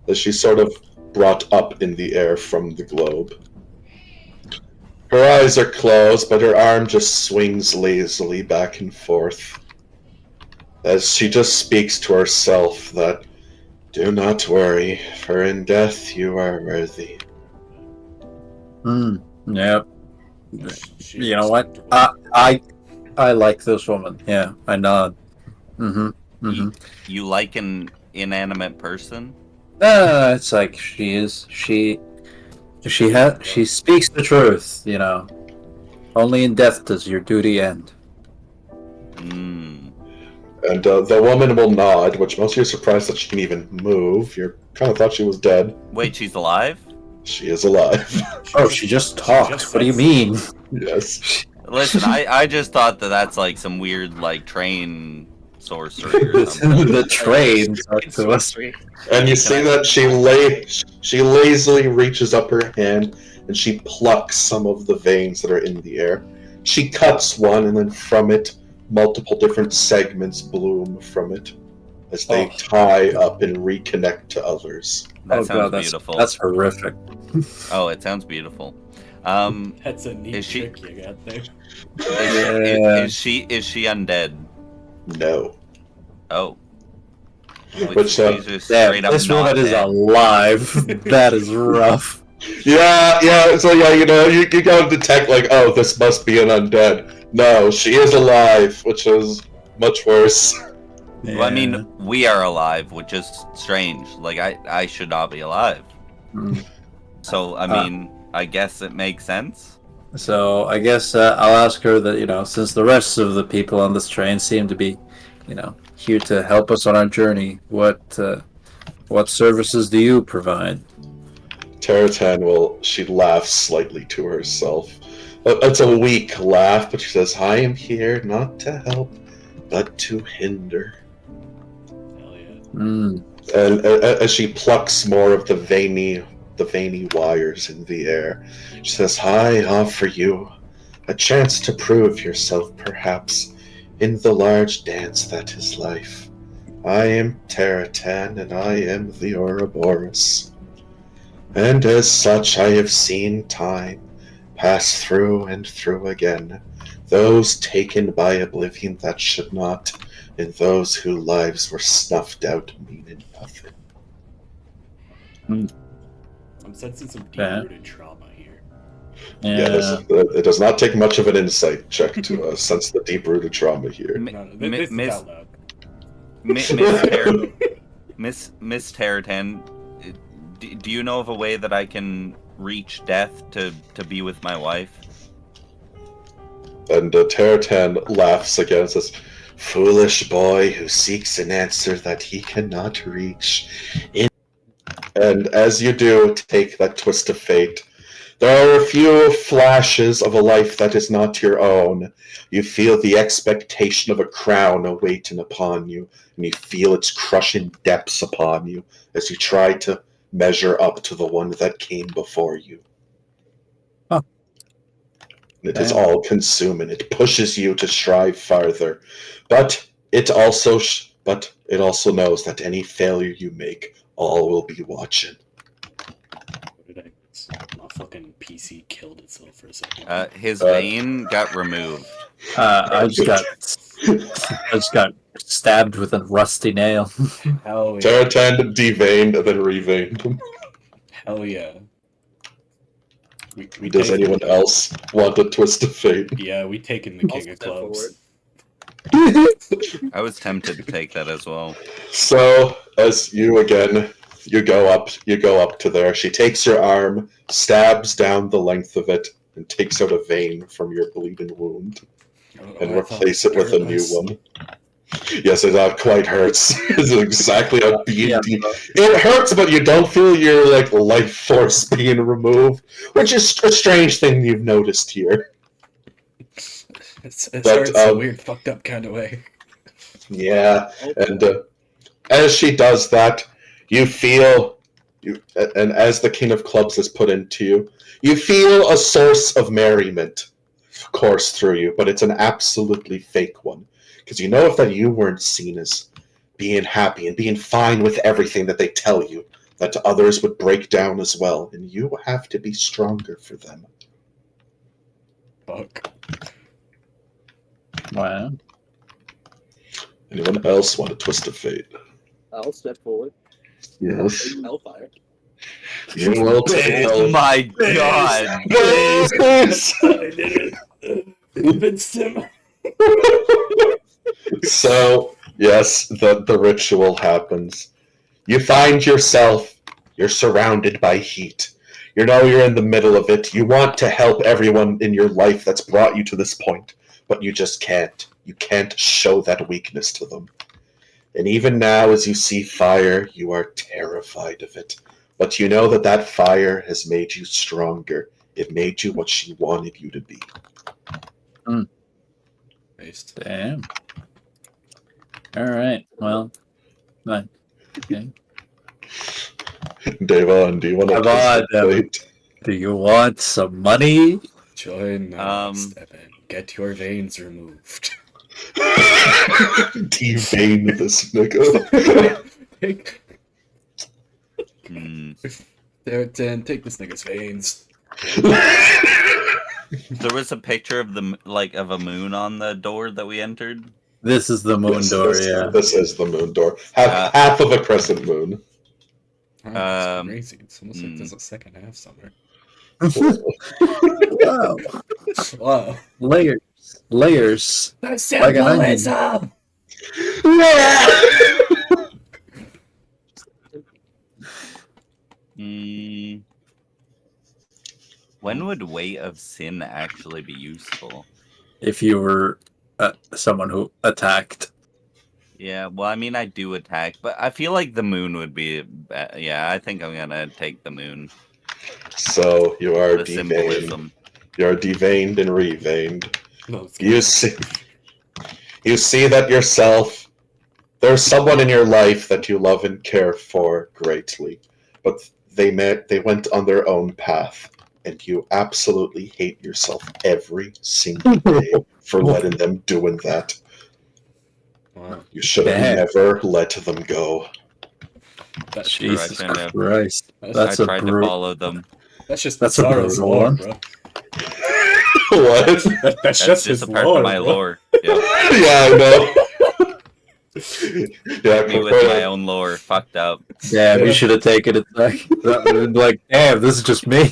as she's sort of brought up in the air from the globe. Her eyes are closed, but her arm just swings lazily back and forth as she just speaks to herself that, "Do not worry, for in death you are worthy." Yep. She You know what? respectable. I like this woman. Yeah, I nod. You like an inanimate person? It's like she speaks the truth. You know, only in death does your duty end. Mm. And the woman will nod, which most of you are surprised that she can even move. You kind of thought she was dead. Wait, she's alive? She is alive. Oh, she just talked. just What do you said mean? Yes. Listen, I just thought that's like some weird like train sorcery or something. The train talked to us. And you see that she lazily reaches up her hand and she plucks some of the veins that are in the air. She cuts one, and then from it, multiple different segments bloom from it as they Oh. tie up and reconnect to others. That Oh sounds god, beautiful. that's horrific. Oh, it sounds beautiful. That's a neat Is she- trick you got there. Yeah. Is she undead? No. Oh. Which, she's just Damn, straight up this not woman is dead. alive. That is rough. Yeah, so yeah, you know, you gotta detect, like, oh, this must be an undead. No, she is alive, which is much worse. Well, I mean, we are alive, which is strange. Like, I should not be alive. Mm. So, I mean, I guess it makes sense. So I guess I'll ask her that, you know, since the rest of the people on this train seem to be, you know, here to help us on our journey, what services do you provide? Teratan she laughs slightly to herself. It's a weak laugh, but she says, "I am here not to help, but to hinder." Hell yeah. Mm. And as she plucks more of the veiny wires in the air, she says, "I offer you a chance to prove yourself, perhaps, in the large dance that is life. I am Teratan, and I am the Ouroboros. And as such, I have seen time pass through and through again, those taken by oblivion that should not, and those whose lives were snuffed out meaning nothing." I'm sensing some Yeah. deep-rooted trauma here. It does not take much of an insight check to sense the deep-rooted trauma here. No, this is out loud. Miss Terratan, do you know of a way that I can reach death to be with my wife? And Terratan laughs again and says, "Foolish boy who seeks an answer that he cannot reach." And as you do take that twist of fate, there are a few flashes of a life that is not your own. You feel the expectation of a crown awaiting upon you, and you feel its crushing depths upon you as you try to measure up to the one that came before you. Huh. It is all consuming. It pushes you to strive farther, but it also knows that any failure you make, all will be watching. My fucking PC killed itself for a second. His vein got removed. I just got stabbed with a rusty nail. Hell yeah. Terratan deveined and then reveined him. Hell yeah. We Does take- anyone else want a twist of fate? Yeah, we taking the I'll king of step forward. clubs. I was tempted to take that as well. So as you go up to there. She takes your arm, stabs down the length of it, and takes out a vein from your bleeding wound and replace it with a new one. Yes, it quite hurts. It's exactly a beat. Yeah. It hurts, but you don't feel your life force being removed, which is a strange thing you've noticed here. It hurts a weird, fucked up kind of way. Yeah, and as she does that, you feel, and as the King of Clubs is put into you, you feel a source of merriment course through you, but it's an absolutely fake one. Because you know if that you weren't seen as being happy and being fine with everything that they tell you, that others would break down as well, and you have to be stronger for them. Fuck. Wow. Anyone else want a twist of fate? I'll step forward. Yes. Hellfire. You will take Oh my god! Convinced him. So, yes, the ritual happens. You find yourself, you're surrounded by heat. You know you're in the middle of it. You want to help everyone in your life that's brought you to this point, but you just can't. You can't show that weakness to them. And even now, as you see fire, you are terrified of it. But you know that that fire has made you stronger. It made you what she wanted you to be. Based. Damn. All right. Well, okay. Devon, do you want to Devon, twist of fate? Do you want some money? Join Stefan. Get your veins removed. Devein this nigga. Take this nigga's veins. There was a picture of of a moon on the door that we entered. This is the moon door, yeah. This is the moon door. Half of a crescent moon. Oh, that's crazy. It's almost like there's a second half somewhere. Wow. Wow. Layers. The Like an onion. symbolism! When would Weight of Sin actually be useful? If you were someone who attacked. Yeah, well, I mean, I do attack, but I feel like the moon would be... yeah, I think I'm gonna take the moon. So you are The deveined. symbolism. You are deveined and reveined. No, it's You see that yourself. There's someone in your life that you love and care for greatly, but they went on their own path, and you absolutely hate yourself every single day for letting them doing that. Wow. You should have Damn. never let them go. That's, Jesus Correct, I know. Christ. that's, That's I a tried to brute. follow them. that's just that's a Sorrow's brutal lore, one. bro. What? That's That's just just his a part lore, of my bro. lore. Yep. Yeah, I know. Yeah, Me with my own lore. Fucked up. Damn, Yeah. you should have taken it back. Like, damn, this is just me.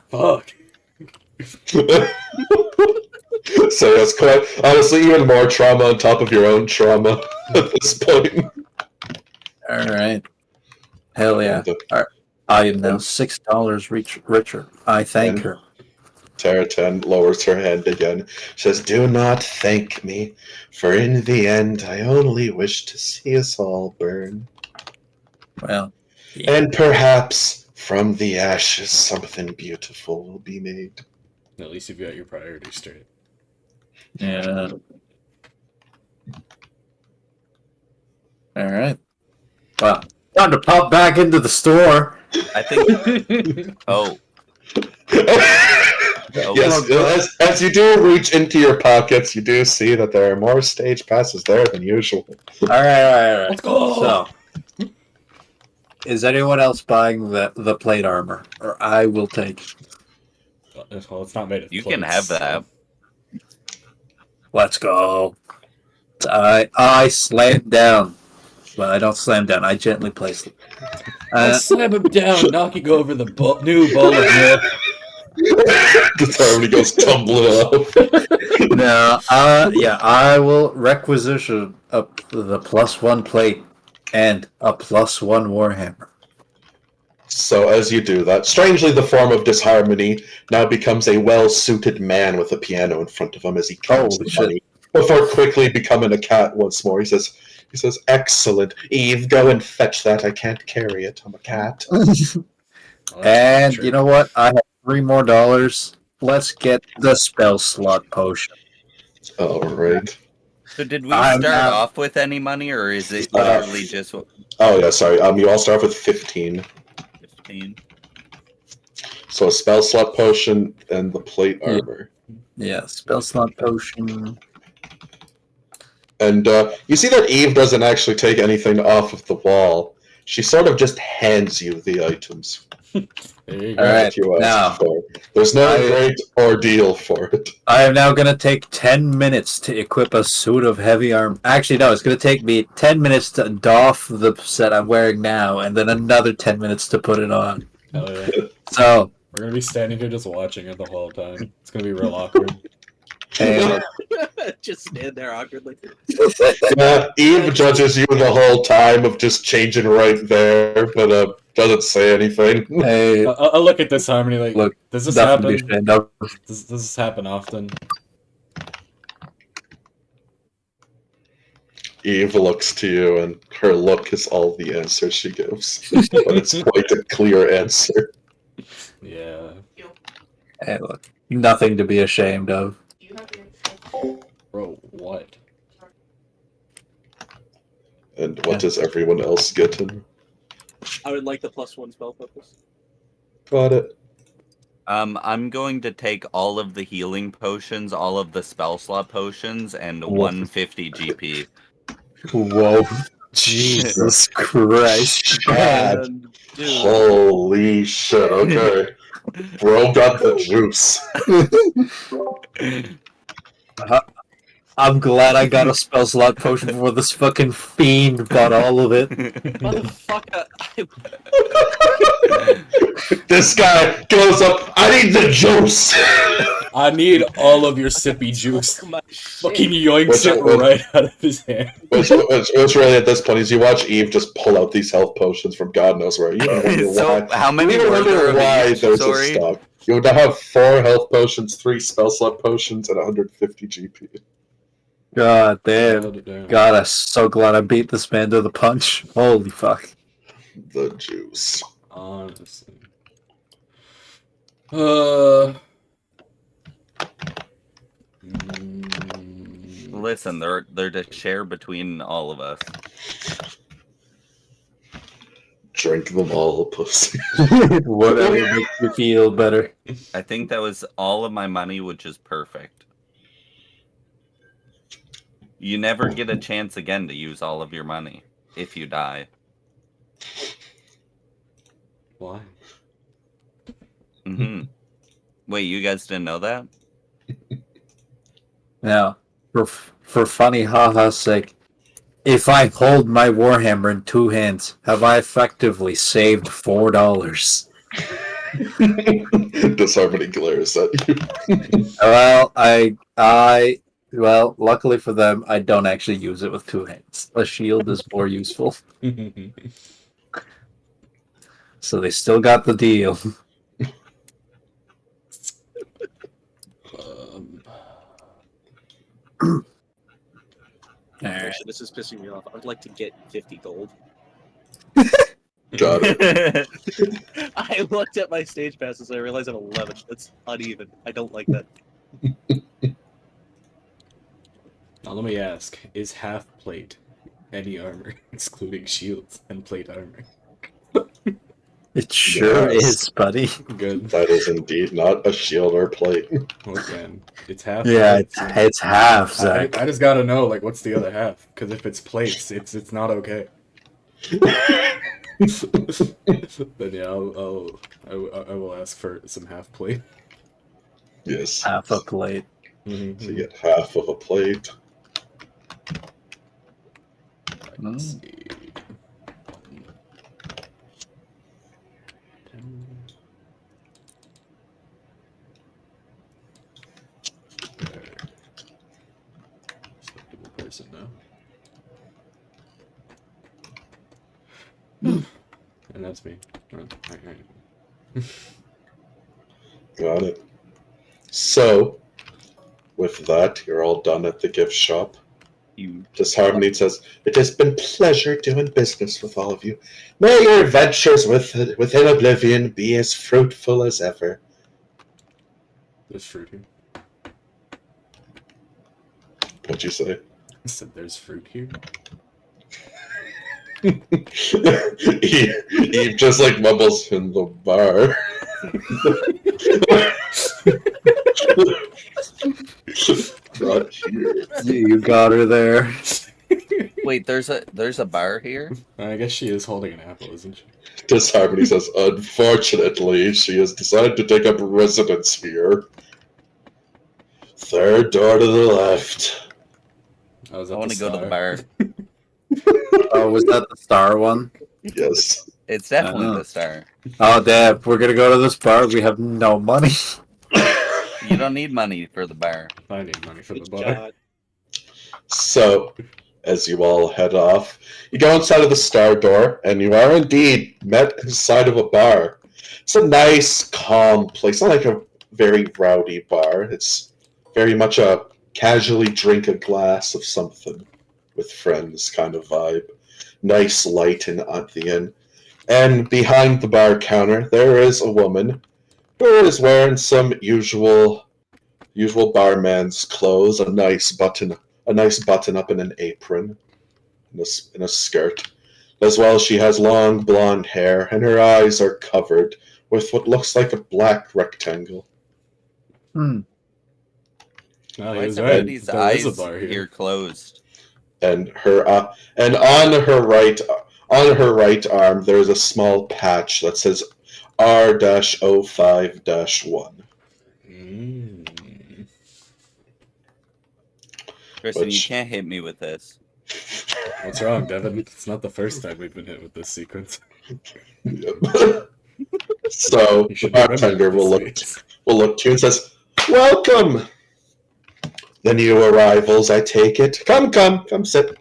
Fuck. So that's quite honestly even more trauma on top of your own trauma at this point. All right. Hell yeah. And, All right. I am now $6 richer. I thank And- her. Teratan lowers her hand again. Says, "Do not thank me, for in the end I only wish to see us all burn. Well, yeah. And perhaps from the ashes something beautiful will be made." At least you've got your priorities straight. Yeah. All right. Well, time to pop back into the store. I think. Oh. Yes, as you do reach into your pockets, you do see that there are more stage passes there than usual. All right. Let's go! So, is anyone else buying the plate armor, or I will take it? Well, it's not made of You plates, can have that. Let's go. I slam down. Well, I don't slam down. I gently place them. I slam him down, knocking over the new bowl of milk. The harmony goes tumbling off. No, yeah, I will requisition the +1 plate and a +1 warhammer. So as you do that, strangely the form of disharmony now becomes a well-suited man with a piano in front of him as he counts Holy the shit. money before quickly becoming a cat once more. He says, "Excellent. Eve, go and fetch that. I can't carry it. I'm a cat." Well, that's And true. you know what? I have $3 more. Let's get the spell slot potion. All right. So did we I'm start not- off with any money, or is it literally just Oh yeah, sorry. You all start with 15. 15? So a spell slot potion and the plate Yeah. armor. Yeah, spell slot potion. And you see that Eve doesn't actually take anything off of the wall. She sort of just hands you the items There you go. All right. that you now. asked for. There's no great ordeal for it. I am now going to take 10 minutes to equip a suit of heavy armor. Actually, no, it's going to take me 10 minutes to doff the set I'm wearing now, and then another 10 minutes to put it on. Hell yeah. So, We're gonna be standing here just watching it the whole time. It's gonna be real awkward. hey, look, Just stand there awkwardly. Yeah, Eve judges you the whole time of just changing right there, but doesn't say anything. hey, I'll look at this harmony like, Look, does this nothing to be happen? ashamed of. Does this happen often? Eve looks to you, and her look is all the answer she gives. But it's quite a clear answer. Yeah. Hey, look, nothing to be ashamed of. Bro, what? And what does everyone else get in? I would like the +1 spell focus. Got it. I'm going to take all of the healing potions, all of the spell slot potions, and Whoa. 150 GP. Whoa. Jesus Christ. God. And, dude, Holy shit, okay. Bro got the juice. I'm glad I got a spell slot potion before this fucking fiend bought all of it. motherfucker, This guy goes up, "I need the juice!" I need all of your sippy juice. my Fucking shit. yoinks it right out of his hand. Which really at this point is you watch Eve just pull out these health potions from God knows where. You even wonder So, why. how many you even were there wonder of why each? there's a Sorry. stock. You would now have 4 health potions, 3 spell slot potions, and 150 GP. God damn. Damn. God, I'm so glad I beat this man to the punch. Holy fuck. The juice. Honestly. Listen, they're to share between all of us. Drink them all, pussy. Whatever makes you feel better. I think that was all of my money, which is perfect. You never get a chance again to use all of your money if you die. Why? Wait, you guys didn't know that? Now, for funny haha's sake, if I hold my warhammer in two hands, have I effectively saved $4? Disharmony glares at you. Well, well, luckily for them, I don't actually use it with two hands. A shield is more useful, so they still got the deal. Okay, so this is pissing me off. I would like to get 50 gold. Got it. I looked at my stage passes and I realized I'm 11. That's uneven. I don't like that. Now let me ask, is half plate any armor, excluding shields and plate armor? It sure Yes. is, buddy. Good. That is indeed not a shield or plate. Look, man, it's half. Yeah, plate. it's half, I Zach. just gotta know, like, what's the other half? Because if it's plates, it's not okay. Then yeah, I will ask for some half plate. Yes. Half a plate. So you get half of a plate. Let's see. Selectable person now. And that's me. Right. Got it. So, with that, you're all done at the gift shop. Disharmony says, "It has been pleasure doing business with all of you. May your adventures within Oblivion be as fruitful as ever." There's fruit here. What'd you say? I said there's fruit here. he just like mumbles in the bar. Not here. You got her there. Wait, there's a bar here? I guess she is holding an apple, isn't she? Disharmony says, "Unfortunately, she has decided to take up residence here. Third door to the left." I was I at want to go to the bar. Oh, was that the star one? Yes. It's definitely Oh. the star. Oh, damn. We're going to go to this bar. We have no money. You don't need money for the bar. I need money for the Good bar. God. So, as you all head off, you go inside of the star door, and you are indeed met inside of a bar. It's a nice, calm place. Not like a very rowdy bar. It's very much a casually drink a glass of something with friends kind of vibe. Nice light at the end. And behind the bar counter, there is a woman who is wearing some usual barman's clothes, a nice button up and an apron, in a skirt. As well, she has long blonde hair, and her eyes are covered with what looks like a black rectangle. Hmm. Oh, he Why was is right. everybody's There is a eyes bar here here. closed? And on her right arm, there is a small patch that says R-05-1. Kristen, you Which- can't hit me with this. What's wrong, Devin? It's not the first time we've been hit with this sequence. Yep. So You the should remember bartender will this look face. to you and says, "Welcome, the new arrivals. I take it. Come, sit."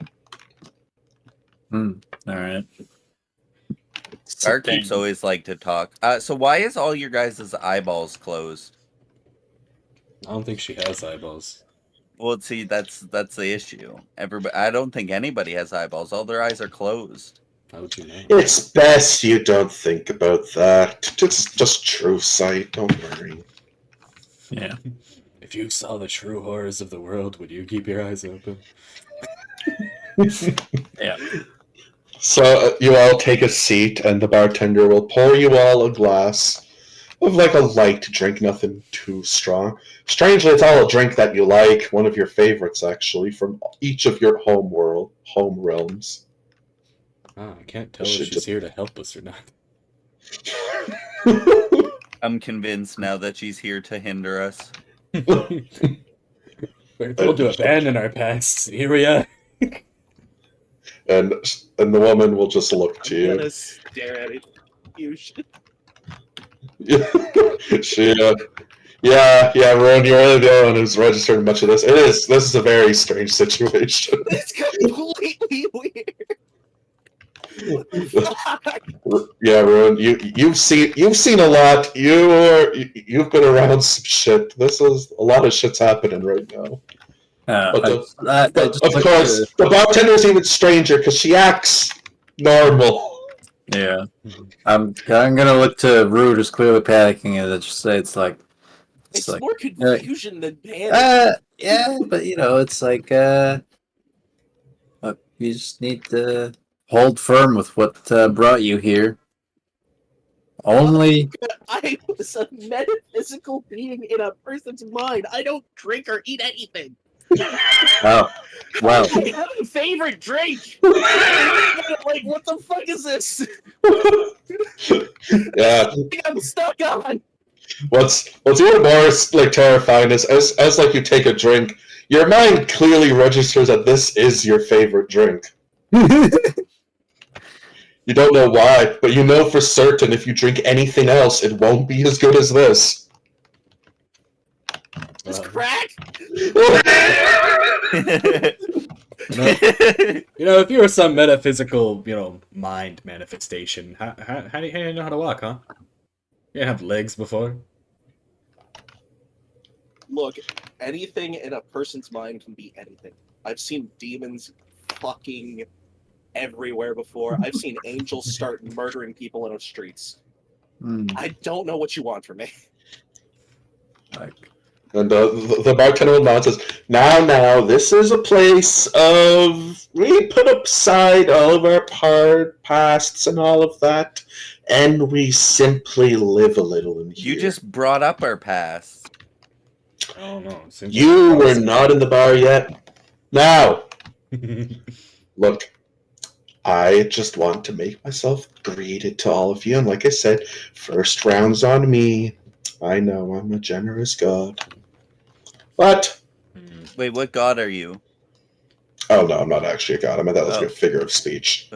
All right. Barkeeps always like to talk. So why is all your guys' eyeballs closed? I don't think she has eyeballs. Well, see, that's the issue. I don't think anybody has eyeballs. All their eyes are closed. How would you know? It's best you don't think about that. It's just true sight. Don't worry. Yeah. If you saw the true horrors of the world, would you keep your eyes open? Yeah. So you all take a seat, and the bartender will pour you all a glass of like a light drink, nothing too strong. Strangely, it's all a drink that you like, one of your favorites actually, from each of your home realms. Ah, I can't tell if Should she's just- here to help us or not. I'm convinced now that she's here to hinder us. We're told to abandon our past. Here we are. And the woman will just look to I'm you. gonna stare at it. You should. She, yeah, Ron, you're really the only one who's registered much of this. This is a very strange situation. It's completely weird. What the fuck? Yeah, Ron, you've seen a lot. You've been around some shit. This is a lot of shit's happening right now. But I just of like course, to- the bartender's even stranger because she acts normal. yeah. I'm gonna look to Rude who's clearly panicking and just say it's like It's like more confusion than panic. yeah, but it's like look, you just need to hold firm with what brought you here. Only I was a metaphysical being in a person's mind. I don't drink or eat anything. oh well. I have a favorite drink. Like, what the fuck is this? Yeah. I'm stuck on. What's even more like terrifying is as like you take a drink, your mind clearly registers that this is your favorite drink. You don't know why, but you know for certain if you drink anything else, it won't be as good as this. This crack. If you were some metaphysical, mind manifestation, how do you know how to walk, huh? You didn't have legs before. Look, anything in a person's mind can be anything. I've seen demons fucking everywhere before. I've seen angels start murdering people in the streets. I don't know what you want from me. And the bartender will says, now, this is a place of, we put aside all of our pasts and all of that, and we simply live a little in here. You just brought up our past. Oh no! You were not in the bar yet. Now, look, I just want to make myself greeted to all of you, and like I said, first round's on me. I know I'm a generous god. But Wait, what god are you? oh no, I'm not actually a god. I meant that was like a figure of speech.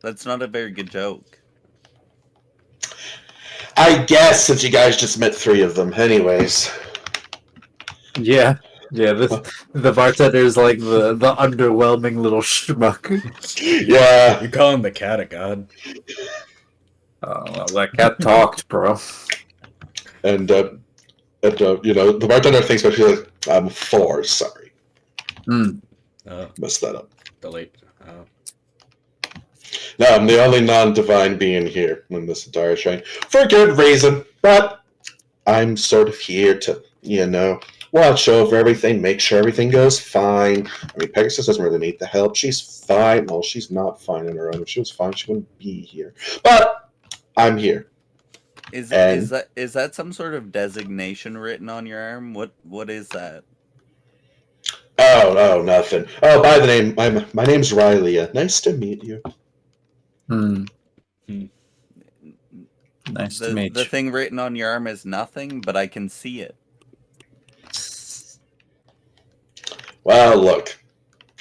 That's not a very good joke. I guess since you guys just met 3 of them, anyways. Yeah. The bartender is like the underwhelming little schmuck. Yeah. You call him the cat a god? Oh well, that cat talked, bro. And the bartender thinks about it, she's like, I'm 4, sorry. Messed that up. Delete. No, I'm the only non-divine being here in this entire shrine. For good reason, but I'm sort of here to, watch over everything, make sure everything goes fine. I mean, Pegasus doesn't really need the help. She's fine. Well, she's not fine on her own. If she was fine, she wouldn't be here. But I'm here. Is that some sort of designation written on your arm? What is that? Oh, nothing. Oh, by the name, my name's Riley. Nice to meet you. Nice to meet The you. thing written on your arm is nothing, but I can see it. Well, look,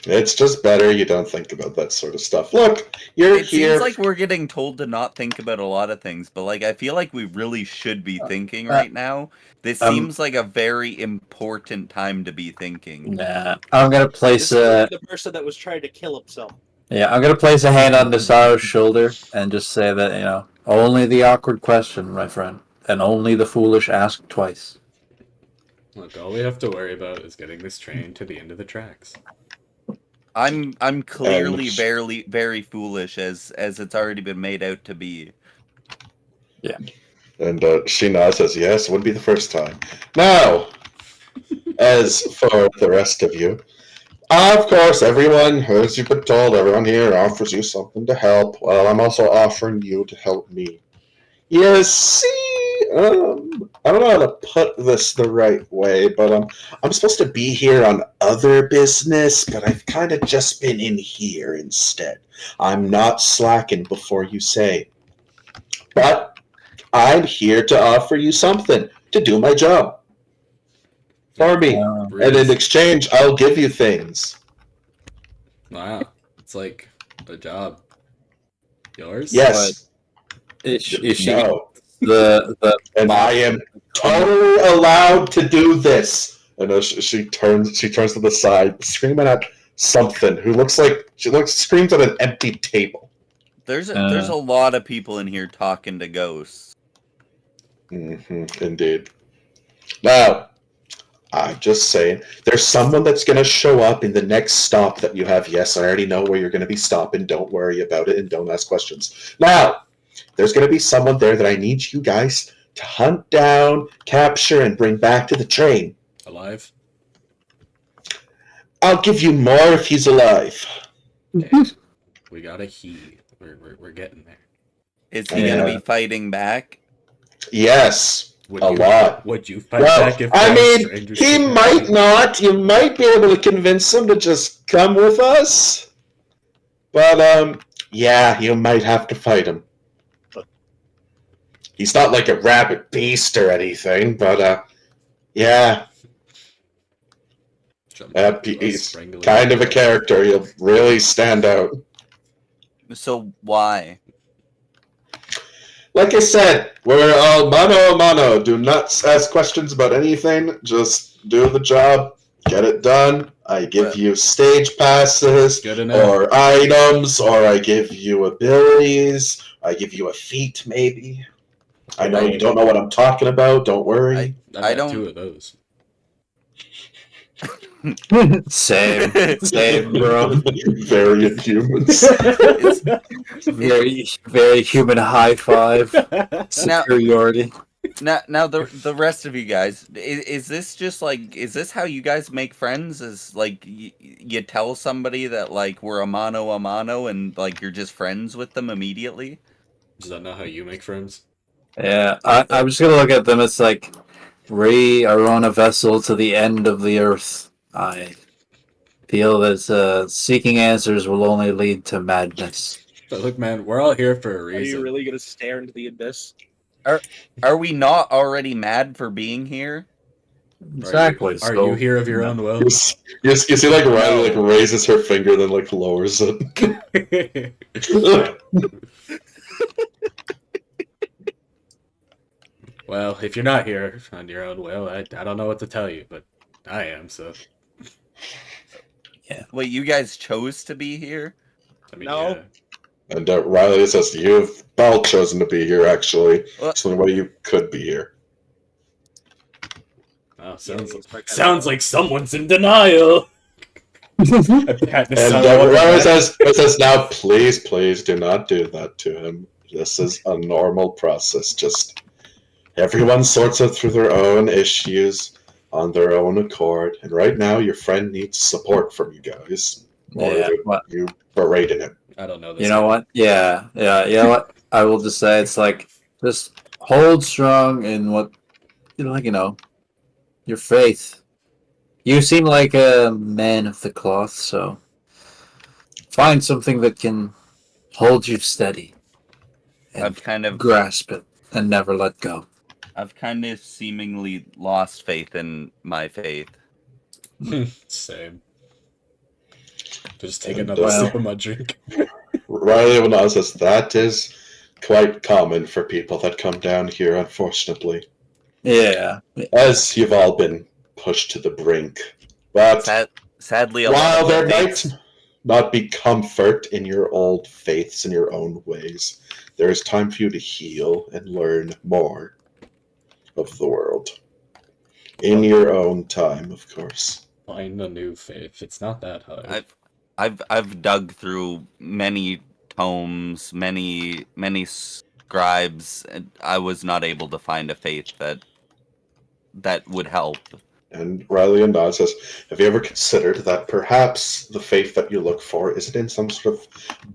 it's just better you don't think about that sort of stuff. Look, you're It here. seems like we're getting told to not think about a lot of things, but I feel like we really should be thinking right now. This seems like a very important time to be thinking. Nah, I'm gonna place the person that was trying to kill himself. Yeah, I'm gonna place a hand on Nasaro's shoulder and just say that only the awkward question, my friend, and only the foolish ask twice. Look, all we have to worry about is getting this train to the end of the tracks. I'm clearly very, very foolish as it's already been made out to be. Yeah. And she nods, says, yes, it wouldn't be the first time. Now, as for the rest of you, of course, everyone, as you've been told, everyone here offers you something to help. Well, I'm also offering you to help me. You see, I don't know how to put this the right way, but I'm supposed to be here on other business, but I've kind of just been in here instead. I'm not slacking before you say. But I'm here to offer you something to do my job. for me. And in exchange, I'll give you things. Wow, it's like a job. Yours? Yes. Is she No. the And I am totally allowed to do this. And as she turns to the side, screaming at something who screams at an empty table. There's a lot of people in here talking to ghosts. Indeed. Now, I'm just saying, there's someone that's going to show up in the next stop that you have. Yes, I already know where you're going to be stopping. Don't worry about it and don't ask questions. Now, there's going to be someone there that I need you guys to hunt down, capture, and bring back to the train. Alive? I'll give you more if he's alive. Okay. We got a he. We're getting there. Is he gonna be fighting back? Yes, lot. Would you fight back if strangers he came might at not. You might be able to convince him to just come with us. But, yeah, you might have to fight him. He's not like a rabid beast or anything, but, yeah. He's kind of a character. He'll really stand out. So why? Like I said, we're all mano a mano. Do not ask questions about anything. Just do the job. Get it done. I give you stage passes or items, or I give you abilities. I give you a feat, maybe. I know you don't know what I'm talking about. Don't worry. I don't. 2 of those. Same, bro. Variant humans. very human high five. Superiority. Now the rest of you guys, is this just like, is this how you guys make friends? Is like you tell somebody that like we're a mano and like you're just friends with them immediately? Is that not how you make friends? Yeah, I'm just gonna look at them. It's like we are on a vessel to the end of the earth. I feel that seeking answers will only lead to madness. But look, man, we're all here for a reason. Are you really gonna stare into the abyss? Are we not already mad for being here? Exactly. Are you here of your own will? You see, like Riley, like raises her finger, then like lowers it. Well, if you're not here on your own will, I don't know what to tell you, but I am, so. Yeah. Wait, you guys chose to be here? I mean, No. yeah. And Riley says you've all chosen to be here, actually. It's the only way you could be here. Oh, sounds like someone's in denial. And Riley says, now please do not do that to him. This is a normal process. Just everyone sorts out through their own issues on their own accord. And right now, your friend needs support from you guys. Or you berating him. I don't know this. You know what? Yeah. You know what? I will just say it's like just hold strong in what your faith. You seem like a man of the cloth, so find something that can hold you steady. And I've kind of grasp it and never let go. I've kind of seemingly lost faith in my faith. Same. Just take another sip of my drink. Riley says that is quite common for people that come down here, unfortunately. Yeah. As you've all been pushed to the brink. But sadly, while there might not be comfort in your old faiths and your own ways, there is time for you to heal and learn more of the world. In your own time, of course. Find a new faith. It's not that hard. I've dug through many tomes, many scribes, and I was not able to find a faith that would help. And Riley and Nod says, have you ever considered that perhaps the faith that you look for isn't in some sort of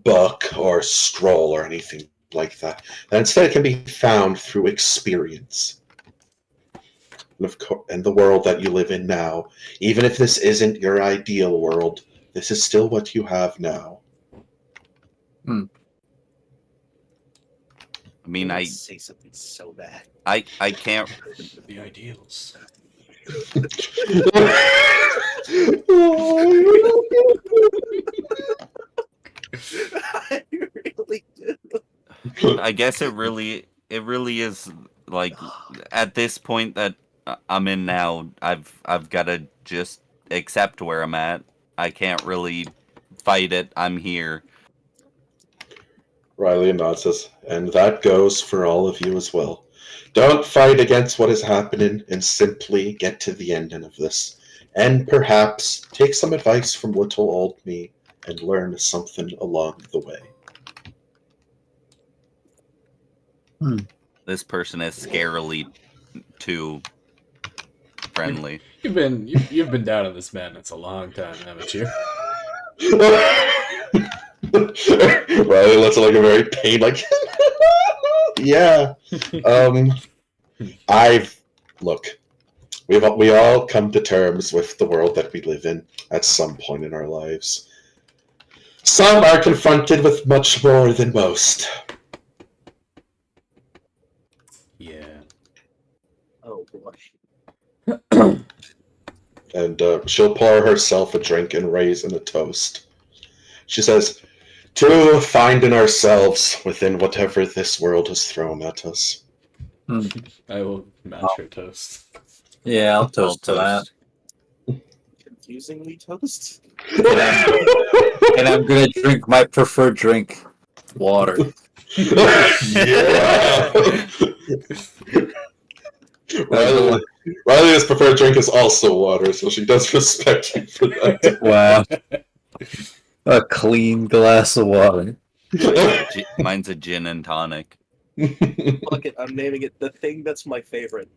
book or scroll or anything like that? That instead it can be found through experience. And the world that you live in now, even if this isn't your ideal world, this is still what you have now. Hmm. I mean, I say something so bad. I can't. The ideals. I really do. I guess it really is like at this point that I'm in now. I've got to just accept where I'm at. I can't really fight it. I'm here. Riley nods, and that goes for all of you as well. Don't fight against what is happening and simply get to the ending of this. And perhaps take some advice from little old me and learn something along the way. This person is scarily too friendly. You've been down on this madness a long time, haven't you? Riley lets like a very pain, like, yeah. Look. We all come to terms with the world that we live in at some point in our lives. Some are confronted with much more than most. Yeah. Oh boy. And she'll pour herself a drink and raise in a toast. She says, to finding ourselves within whatever this world has thrown at us. I will match her toast. Yeah, I'll toast to that. Confusingly toast? And I'm gonna drink my preferred drink, water. Yeah. Riley's preferred drink is also water, so she does respect you for that. Wow. A clean glass of water. Mine's a gin and tonic. Fuck it, I'm naming it the thing that's my favorite.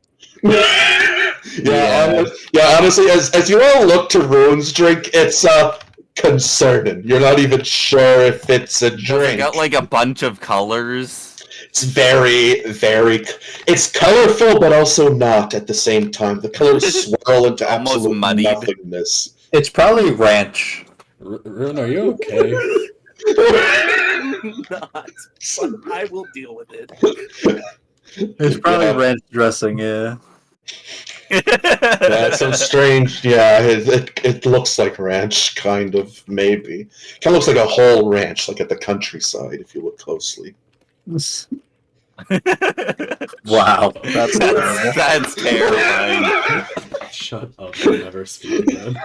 Honestly, as you all look to Rune's drink, it's concerning. You're not even sure if it's a drink. It got like a bunch of colors. It's very, very. It's colorful, but also not at the same time. The colors swirl into Almost absolute muddied. nothingness. It's probably ranch. Rune, are you okay? Not, but I will deal with it. It's probably ranch dressing, yeah. Yeah, some strange. Yeah, it looks like ranch, kind of, maybe. Kind of looks like a whole ranch, like at the countryside, if you look closely. Wow, that's terrible. That's terrifying. Shut up and never speak again.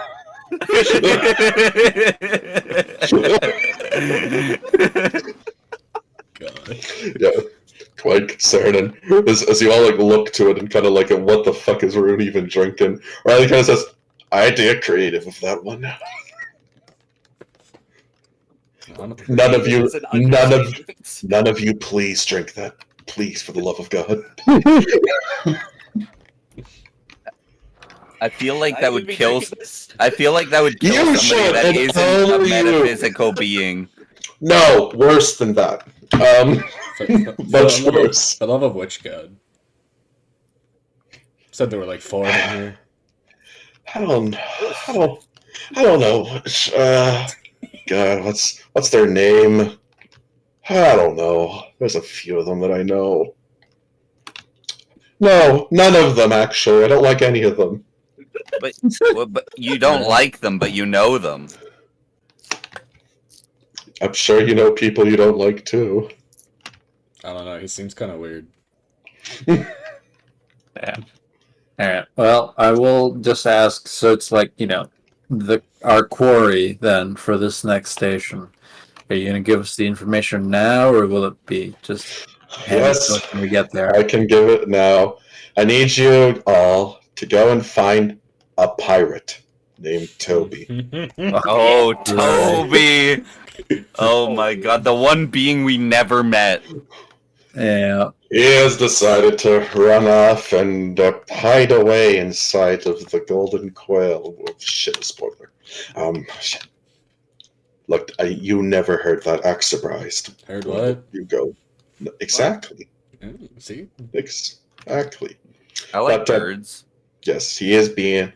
God. Yeah, quite concerning. As you all like look to it and kind of like, what the fuck is Rune even drinking? Riley kind of says, "Idea creative of that one." None of you, It's an none of you, please drink that. Please, for the love of God. I feel like I that would would be kill. drinking this. I feel like that would kill You somebody should, that and isn't a only you. metaphysical being. No, worse than that. Much worse. For the love of which god? Said there were like 4 in here. I don't know. God, what's their name? I don't know. There's a few of them that I know. No, none of them actually. I don't like any of them. But you don't like them, but you know them. I'm sure you know people you don't like too. I don't know. He seems kind of weird. Yeah. Alright. Well, I will just ask, so it's like, our quarry then for this next station. Are you gonna give us the information now, or will it be just Yes, when we get there? I can give it now. I need you all to go and find a pirate named Toby. Oh, Toby! Oh my god, the one being we never met. Yeah. He has decided to run off and hide away inside of the Golden Quail. Oh, shit, spoiler. Shit. Look, you never heard that surprised. Heard what? You go. Exactly. Yeah, see? Exactly. I like But, birds. Yes, he has been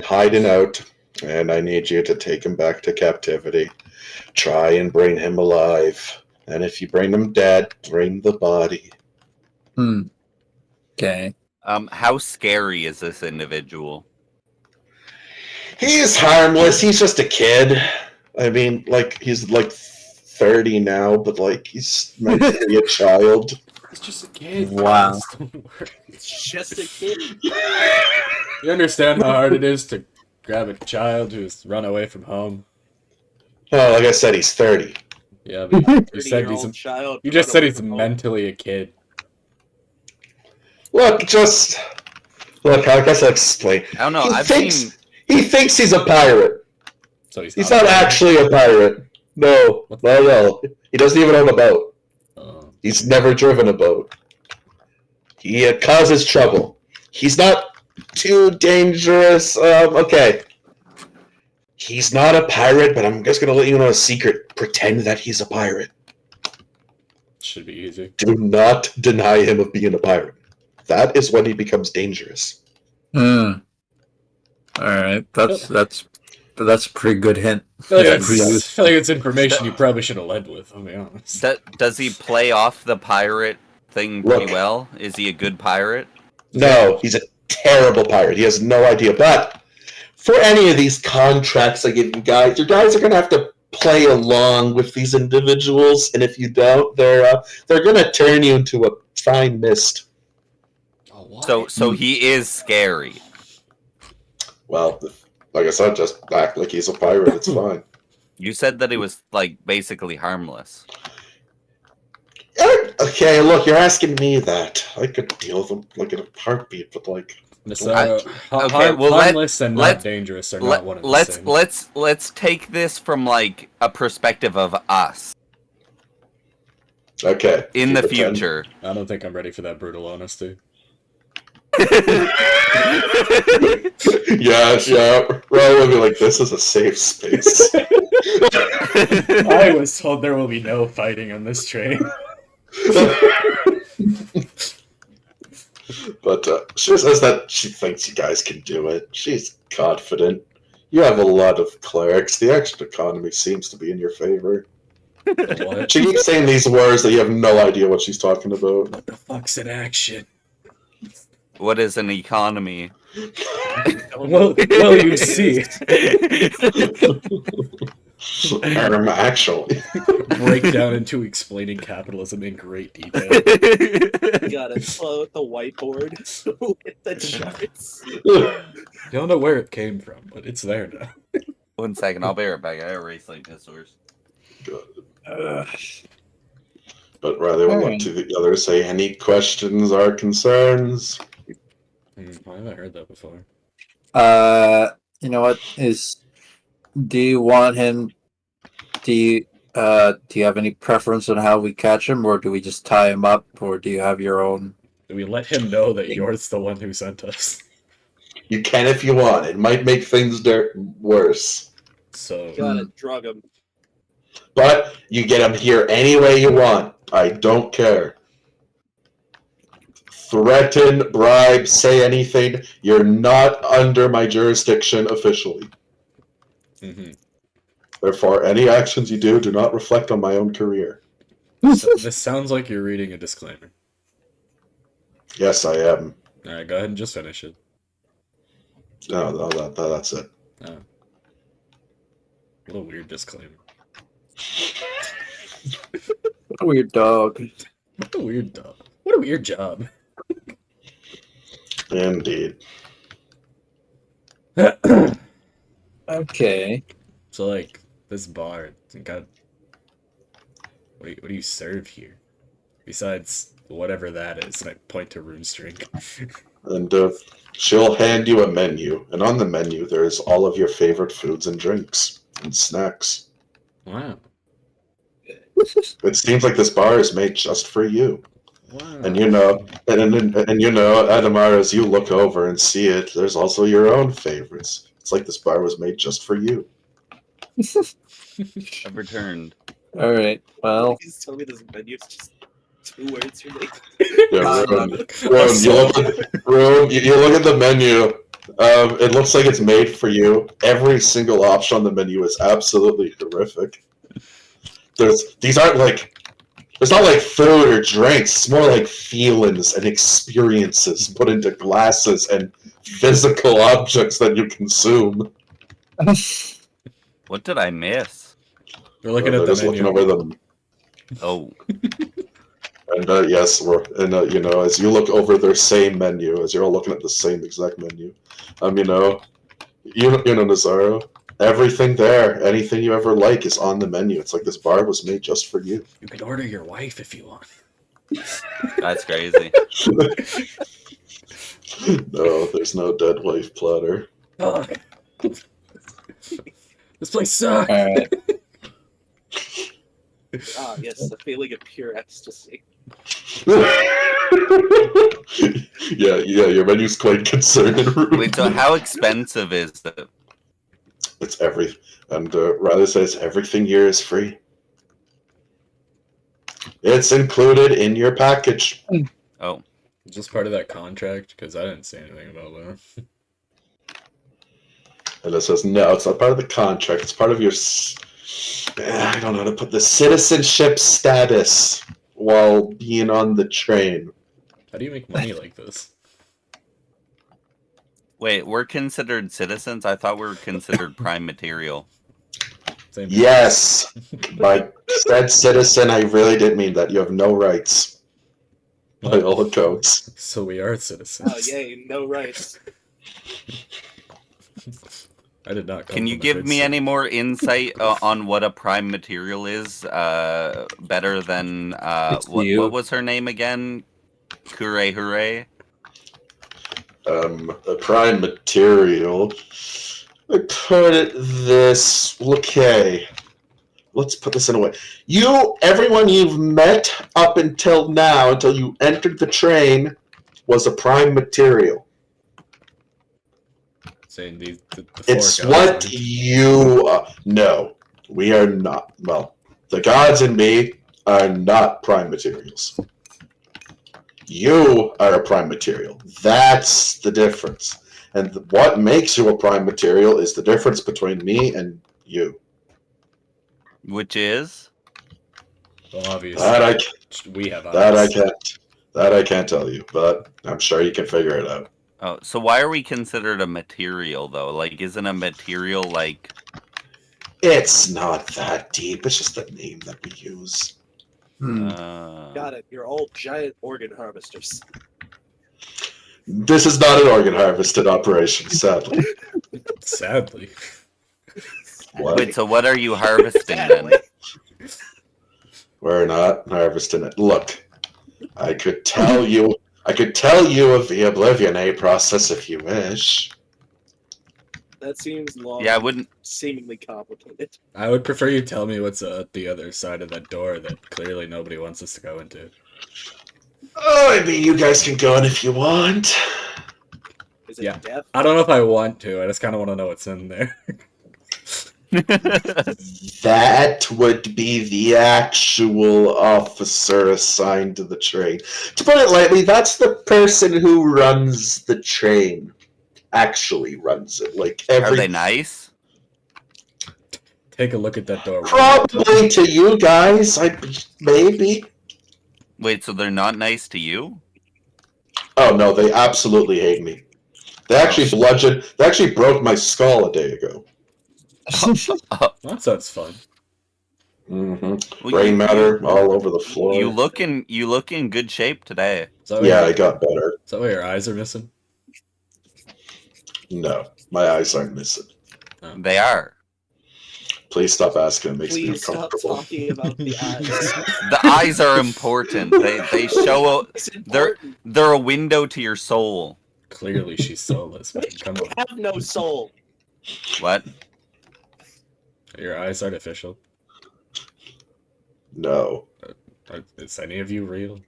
hiding out, and I need you to take him back to captivity. Try and bring him alive. And if you bring him dead, bring the body. Okay. How scary is this individual? He's harmless. He's just a kid. I mean, like, he's like 30 now, but like, he's meant to be a child. He's just a kid. Wow. guys. Don't worry. It's just a kid. You understand how hard it is to grab a child who's run away from home? Oh, like I said, he's 30. Yeah, but you said 30-year-old child. you just run said away he's from home. mentally a kid. Look, I guess I'll explain. I don't know. He thinks he's a pirate. So he's He's not not a pirate? actually a pirate. No, What? no. He doesn't even own a boat. Oh. He's never driven a boat. He causes trouble. He's not too dangerous. Okay. He's not a pirate, but I'm just going to let you know a secret. Pretend that he's a pirate. Should be easy. Do not deny him of being a pirate. That is when he becomes dangerous. Hmm. All right, that's a pretty good hint. I feel like Yeah, that's, pretty I good. feel like it's information you probably should have led with, I'll be honest. Does he play off the pirate thing pretty Look. well? Is he a good pirate? No, he's a terrible pirate. He has no idea. But for any of these contracts I give you guys, your guys are going to have to play along with these individuals, and if you don't, they're going to turn you into a fine mist. Oh, what? So he is scary. Well, like I said, just act like he's a pirate. It's fine. You said that he was like basically harmless. Okay, look, you're asking me that. I could deal with him like in a heartbeat, but like, So, okay, well, harmless and not let's- dangerous are not one and the same. Let's take this from like a perspective of us okay. in you the pretend. future. I don't think I'm ready for that brutal honesty. Yeah. Well, we'll be like, this is a safe space. I was told there will be no fighting on this train. But she says that she thinks you guys can do it. She's confident. You have a lot of clerics. The action economy seems to be in your favor. What? She keeps saying these words that you have no idea what she's talking about. What the fuck's in action? What is an economy? Well, you see. Actually. Break down into explaining capitalism in great detail. You gotta slow at the whiteboard with the charts. Don't know where it came from, but it's there now. 1 second, I'll be right back. I erase like this source. But rather we'll look to the others, say any questions or concerns. I haven't heard that before. You know what is? Do you want him? Do you have any preference on how we catch him, or do we just tie him up, or do you have your own? Do we let him know that you're the one who sent us? You can if you want. It might make things worse. So, You gotta drug him. But you get him here any way you want. I don't care. Threaten, bribe, say anything. You're not under my jurisdiction officially. mhm. Therefore, any actions you do not reflect on my own career. So this sounds like you're reading a disclaimer. Yes, I am. Alright, go ahead and just finish it. No, that's it. Oh. What a weird disclaimer. What a weird dog. What a weird dog. What a weird job. Indeed. Okay. So, like, this bar, got... What do you serve here? Besides whatever that is, and I point to Rune's drink. And she'll hand you a menu, and on the menu there is all of your favorite foods and drinks and snacks. Wow. It seems like this bar is made just for you. Wow. And you know, and you know, Adamar, as you look over and see it, there's also your own favorites. It's like this bar was made just for you. I've returned. All right. Well, Please tell me this menu is just 2 words for me. Yeah, Rune, you look at the menu. It looks like it's made for you. Every single option on the menu is absolutely horrific. These aren't like It's not like food or drinks. It's more like feelings and experiences put into glasses and physical objects that you consume. What did I miss? We're looking They're at the just menu. looking over them. Oh, And yes, you know, as you look over their same menu, as you're all looking at the same exact menu, you know, you know, Nazaro, everything there, anything you ever like, is on the menu. It's like this bar was made just for you. You can order your wife if you want. that's crazy. No, there's no dead wife platter. Fuck. This place sucks. Alright. Ah, yes, the feeling of pure ecstasy. Yeah, your menu's quite concerning. Wait, so how expensive is it? It's and Riley says everything here is free. It's included in your package. Oh, Is this part of that contract? Because I didn't say anything about that. And it says, no, it's not part of the contract. It's part of your, I don't know how to put this, citizenship status while being on the train. How do you make money like this? wait, we're considered citizens? I thought we were considered prime material. Same. Yes, by said citizen, I really didn't mean that. You have no rights by all accounts. So we are citizens. Oh, yay, no rights. I did not. Can you compliment give it, me so- any more insight on what a prime material is? Better than It's you. what was her name again? Kure Hure. A prime material. I put it this. Okay. Let's put this in a way. Everyone you've met up until now, until you entered the train, was a prime material. Saying the It's four what guys you. No, we are not. Well, the gods and me are not prime materials. You are a prime material. That's the difference. And what makes you a prime material is the difference between me and you. Which is? Well, obviously, we have That I eyes. can't. That I can't tell you, but I'm sure you can figure it out. Oh, so why are we considered a material though? Like, isn't a material like? It's not that deep. It's just the name that we use. Got it, you're all giant organ harvesters. This is not an organ harvested operation, sadly. Sadly, What? Wait, so what are you harvesting then? We're not harvesting it. Look, I could tell you of the Oblivion process if you wish. That seems long. Yeah, I wouldn't. Seemingly complicated. I would prefer you tell me what's at the other side of that door that clearly nobody wants us to go into. Oh, I mean, you guys can go in if you want. Is it Yeah. death? I don't know if I want to. I just kind of want to know what's in there. That would be the actual officer assigned to the train. To put it lightly, that's the person who runs the train. Actually runs it. Like Are they nice? Take a look at that door. Probably to you guys, maybe. Wait, so they're not nice to you? Oh no, they absolutely hate me. They actually broke my skull a day ago. That sounds fun. Mm-hmm. Well, Brain matter all over the floor. You look in good shape today. Is that why Yeah, I your- got better. Is that why your eyes are missing? No, my eyes aren't missing. They are. Please stop asking. It makes me Please stop uncomfortable. talking about the eyes. The eyes are important. They show It's they're important. they're a window to your soul. Clearly, she's soulless. Man. Come You on, have no soul. What? your eyes artificial. No. Is any of you real?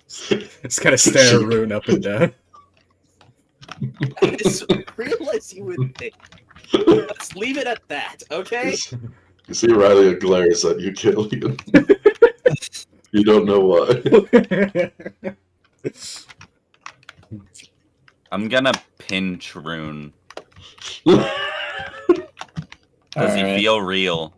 Just gotta stare at Rune up and down. As real as you would think. Let's leave it at that, okay? You see Riley glares at you, Killian. You don't know why. I'm gonna pinch Rune. Does he Alright. feel real?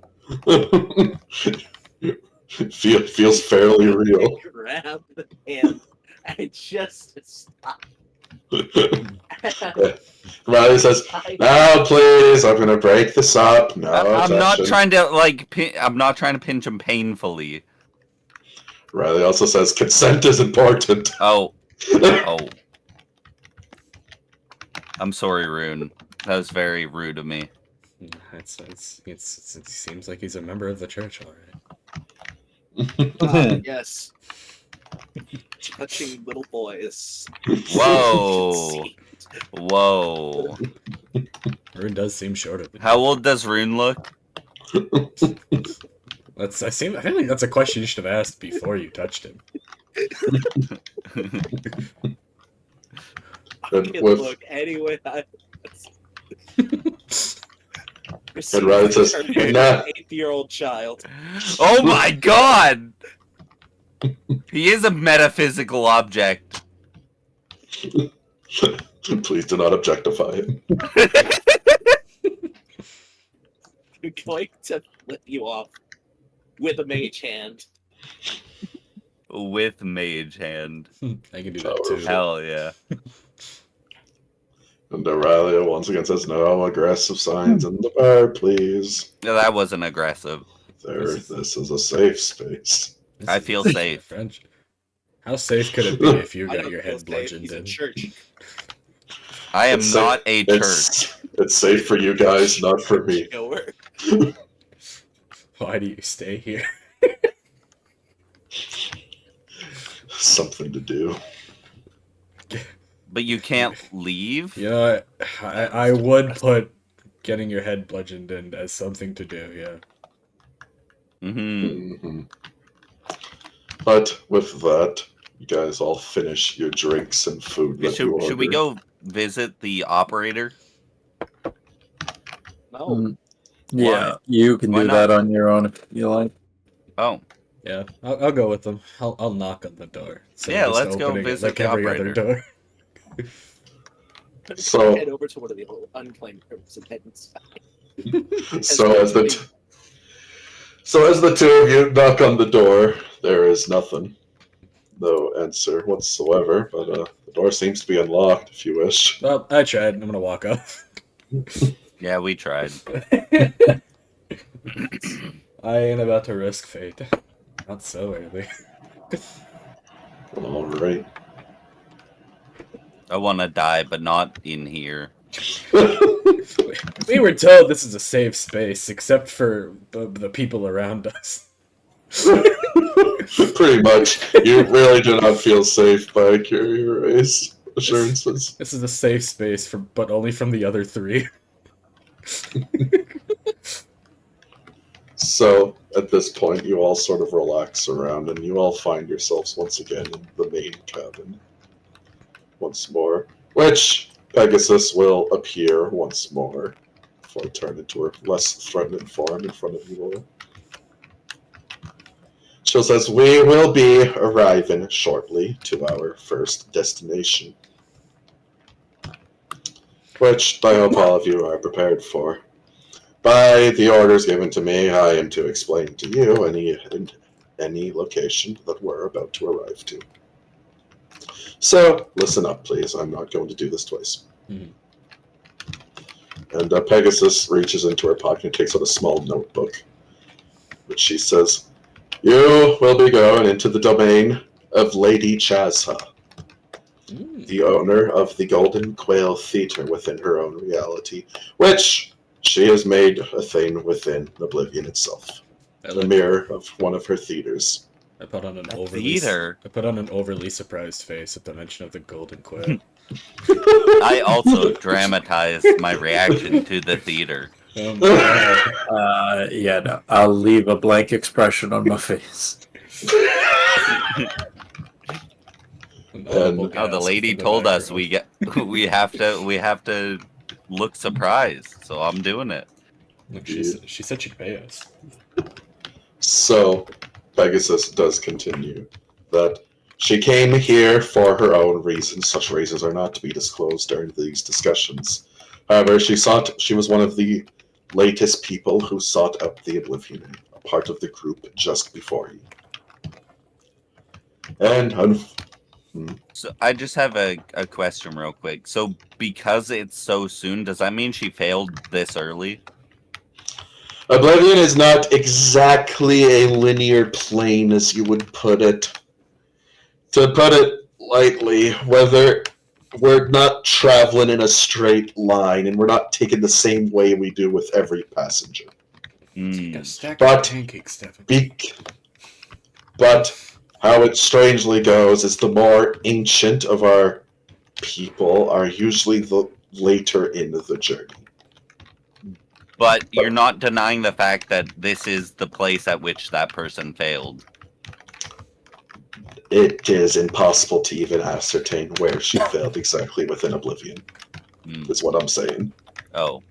Feels fairly real. Grab the hand and just stop. Riley says, "No, please, I'm gonna break this up. No I'm not touching." trying to I'm not trying to pinch him painfully. Riley also says, "Consent is important." Oh. I'm sorry, Rune. That was very rude of me. It seems like he's a member of the church, all Ah, yes. Touching little boys. Whoa. Whoa. right. Rune does seem shorter than How you. old does Rune look? I feel like that's a question you should have asked before you touched him. I can look anyway. And Ryan says, "Nah." 8-year-old child. Oh my god! He is a metaphysical object. Please do not objectify him. I'm going to flip you off with a mage hand. With mage hand. I can do that too. Hell yeah. And Aurelia once again says, "No aggressive signs in the bar, please. No, that wasn't aggressive. This is a safe space." I feel safe. French. How safe could it be if you I got don't your feel head safe. bludgeoned He's in? in church. I am It's not a church. It's safe for you guys, not for me. Goer. Why do you stay here? Something to do. But you can't leave? You know, I would put getting your head bludgeoned in as something to do, yeah. Mm-hmm. But with that, you guys all finish your drinks and food that you ordered. Should we go visit the operator? No. Yeah, you can Why do not? that on your own if you like. Oh. Yeah, I'll go with them. I'll knock on the door. Yeah, just let's go opening it visit like the every operator. other door. So- Head over to one of the unclaimed rooms and head inside. So as the two of you knock on the door, there is nothing. No answer whatsoever, but the door seems to be unlocked if you wish. Well, I tried. I'm gonna walk up. Yeah, we tried. I ain't about to risk fate. Not so early. Alright. I want to die, but not in here. We were told this is a safe space, except for the people around us. Pretty much. You really do not feel safe by Curie's assurances. This is a safe space, but only from the other three. So, at this point, you all sort of relax around, and you all find yourselves once again in the main cabin. Once more. Which, Pegasus will appear once more, before I turn into her less threatening form in front of you all. She says, "We will be arriving shortly to our first destination." Which I hope all of you are prepared for. By the orders given to me, I am to explain to you any location that we're about to arrive to. So, listen up, please. I'm not going to do this twice. Mhm. And Pegasus reaches into her pocket and takes out a small notebook, which she says, "You will be going into the domain of Lady Chazha, the owner of the Golden Quail Theater within her own reality, which she has made a thing within Oblivion itself. The mirror of one of her theaters." I put on an A overly theater? I put on an overly surprised face at the mention of the golden quail. I also dramatized my reaction to the theater. Yeah, no, I'll leave a blank expression on my face. An audible Oh, the gasp lady from the told us background. we have to look surprised, so I'm doing it. Look, she said she'd pay us. So, Pegasus does continue that she came here for her own reasons. Such reasons are not to be disclosed during these discussions. However, she was one of the latest people who sought out the Oblivion part of the group just before you. And So I just have a question real quick. So because it's so soon, does that mean she failed this early? Oblivion is not exactly a linear plane, as you would put it. To put it lightly, whether we're not traveling in a straight line, and we're not taking the same way we do with every passenger. Take a stack But- of pancakes, Stefan. But how it strangely goes is the more ancient of our people are usually the later in the journey. But you're not denying the fact that this is the place at which that person failed. It is impossible to even ascertain where she failed exactly within Oblivion, is what I'm saying. Oh.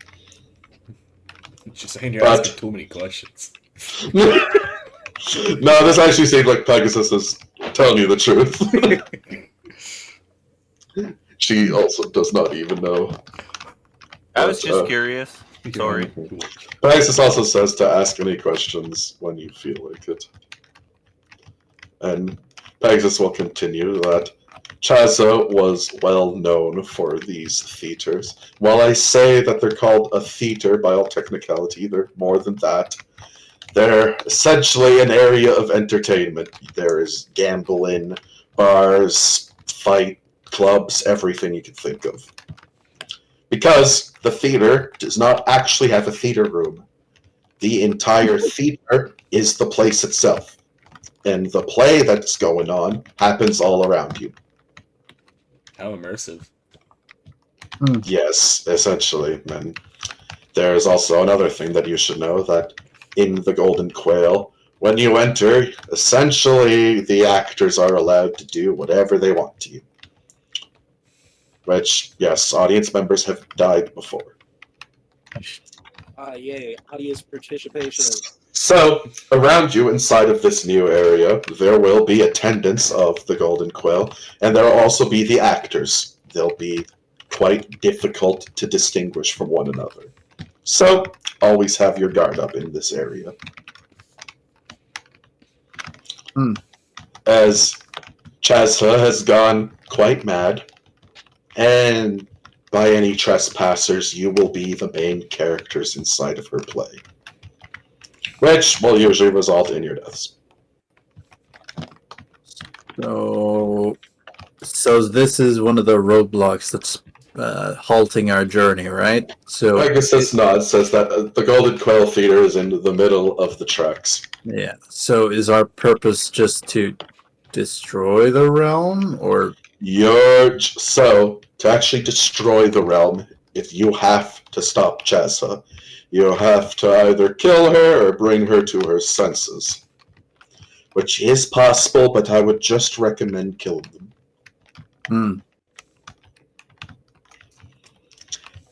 Just saying you're But- asking too many questions. No, this actually seems like Pegasus is telling you the truth. She also does not even know. I was But, just curious. Sorry. Pegasus also says to ask any questions when you feel like it. And Pegasus will continue that Chaza was well known for these theaters. While I say that they're called a theater by all technicality, they're more than that. They're essentially an area of entertainment. There is gambling, bars, fight clubs, everything you can think of. Because the theater does not actually have a theater room. The entire theater is the place itself. And the play that's going on happens all around you. How immersive. Yes, essentially. And there's also another thing that you should know, that in the Golden Quail, when you enter, essentially the actors are allowed to do whatever they want to you. Which, yes, audience members have died before. Yay, audience participation. So, around you, inside of this new area, there will be attendants of the Golden Quail, and there will also be the actors. They'll be quite difficult to distinguish from one another. So, always have your guard up in this area. As Chazha has gone quite mad, and by any trespassers, you will be the main characters inside of her play, which will usually result in your deaths. So this is one of the roadblocks that's halting our journey, right? So Pegasus Nod says that the Golden Quail Theater is in the middle of the tracks. yeah. So is our purpose just to destroy the realm, or So, to actually destroy the realm, if you have to stop Chazha, you have to either kill her or bring her to her senses. Which is possible, but I would just recommend killing them.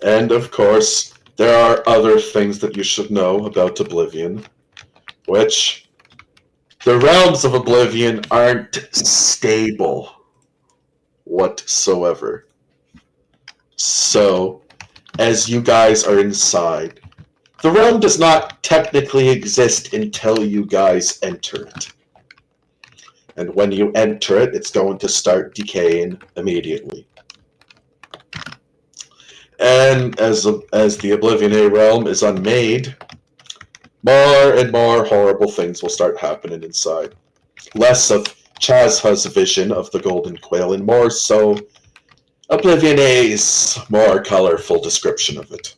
And of course, there are other things that you should know about Oblivion, which the realms of Oblivion aren't stable whatsoever. So, as you guys are inside, the realm does not technically exist until you guys enter it. And when you enter it, it's going to start decaying immediately. And as the Oblivion A realm is unmade, more and more horrible things will start happening inside. Less of Chazha's vision of the Golden Quail, and more so Oblivion A's more colorful description of it.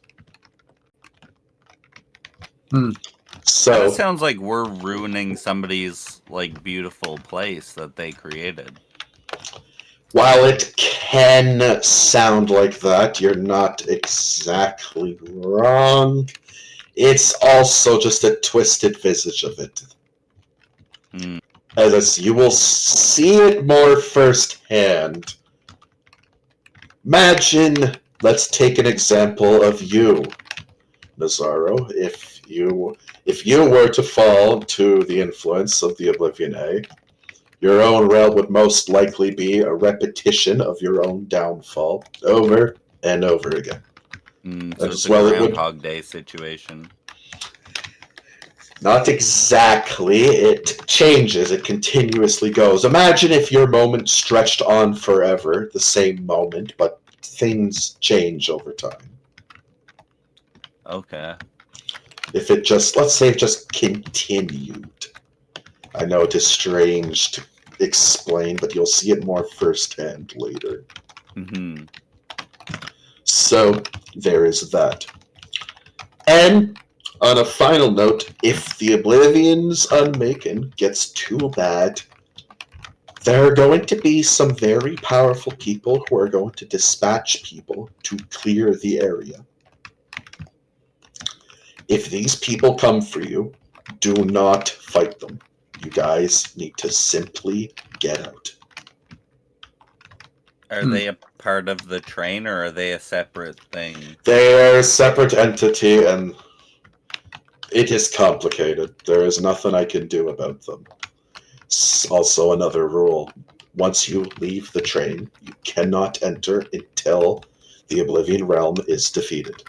So That sounds like we're ruining somebody's like beautiful place that they created. while it can sound like that, you're not exactly wrong. It's also just a twisted visage of it. As you will see it more firsthand. Imagine, let's take an example of you, Nazaro. If you were to fall to the influence of the Oblivion A, your own realm would most likely be a repetition of your own downfall, over and over again. So it's As a well, it would- Groundhog Day situation. Not exactly. It changes. It continuously goes. Imagine if your moment stretched on forever, the same moment, but things change over time. Okay. If it just, let's say it just continued. I know it is strange to explain, but you'll see it more firsthand later. Mm-hmm. So, there is that. And on a final note, if the Oblivion's Unmaken gets too bad, there are going to be some very powerful people who are going to dispatch people to clear the area. If these people come for you, do not fight them. You guys need to simply get out. Are they a part of the train, or are they a separate thing? They are a separate entity, and it is complicated. There is nothing I can do about them. Also, another rule. Once you leave the train, you cannot enter until the Oblivion realm is defeated.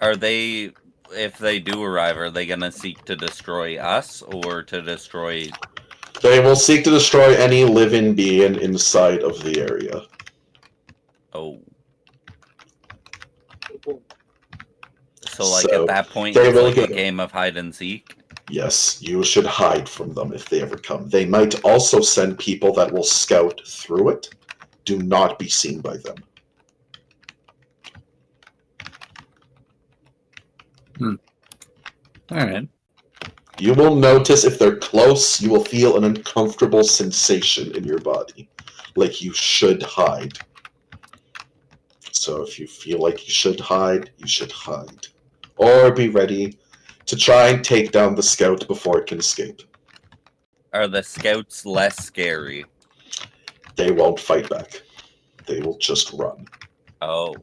Are they, if they do arrive, are they going to seek to destroy us or to destroy... They will seek to destroy any living being inside of the area. Oh. Well, So, like, So, at that point, they it's will like a get- game of hide and seek? Yes, you should hide from them if they ever come. They might also send people that will scout through it. Do not be seen by them. Alright. You will notice if they're close, you will feel an uncomfortable sensation in your body. Like you should hide. So if you feel like you should hide, you should hide. Or be ready to try and take down the scout before it can escape. Are the scouts less scary? They won't fight back. They will just run. Oh.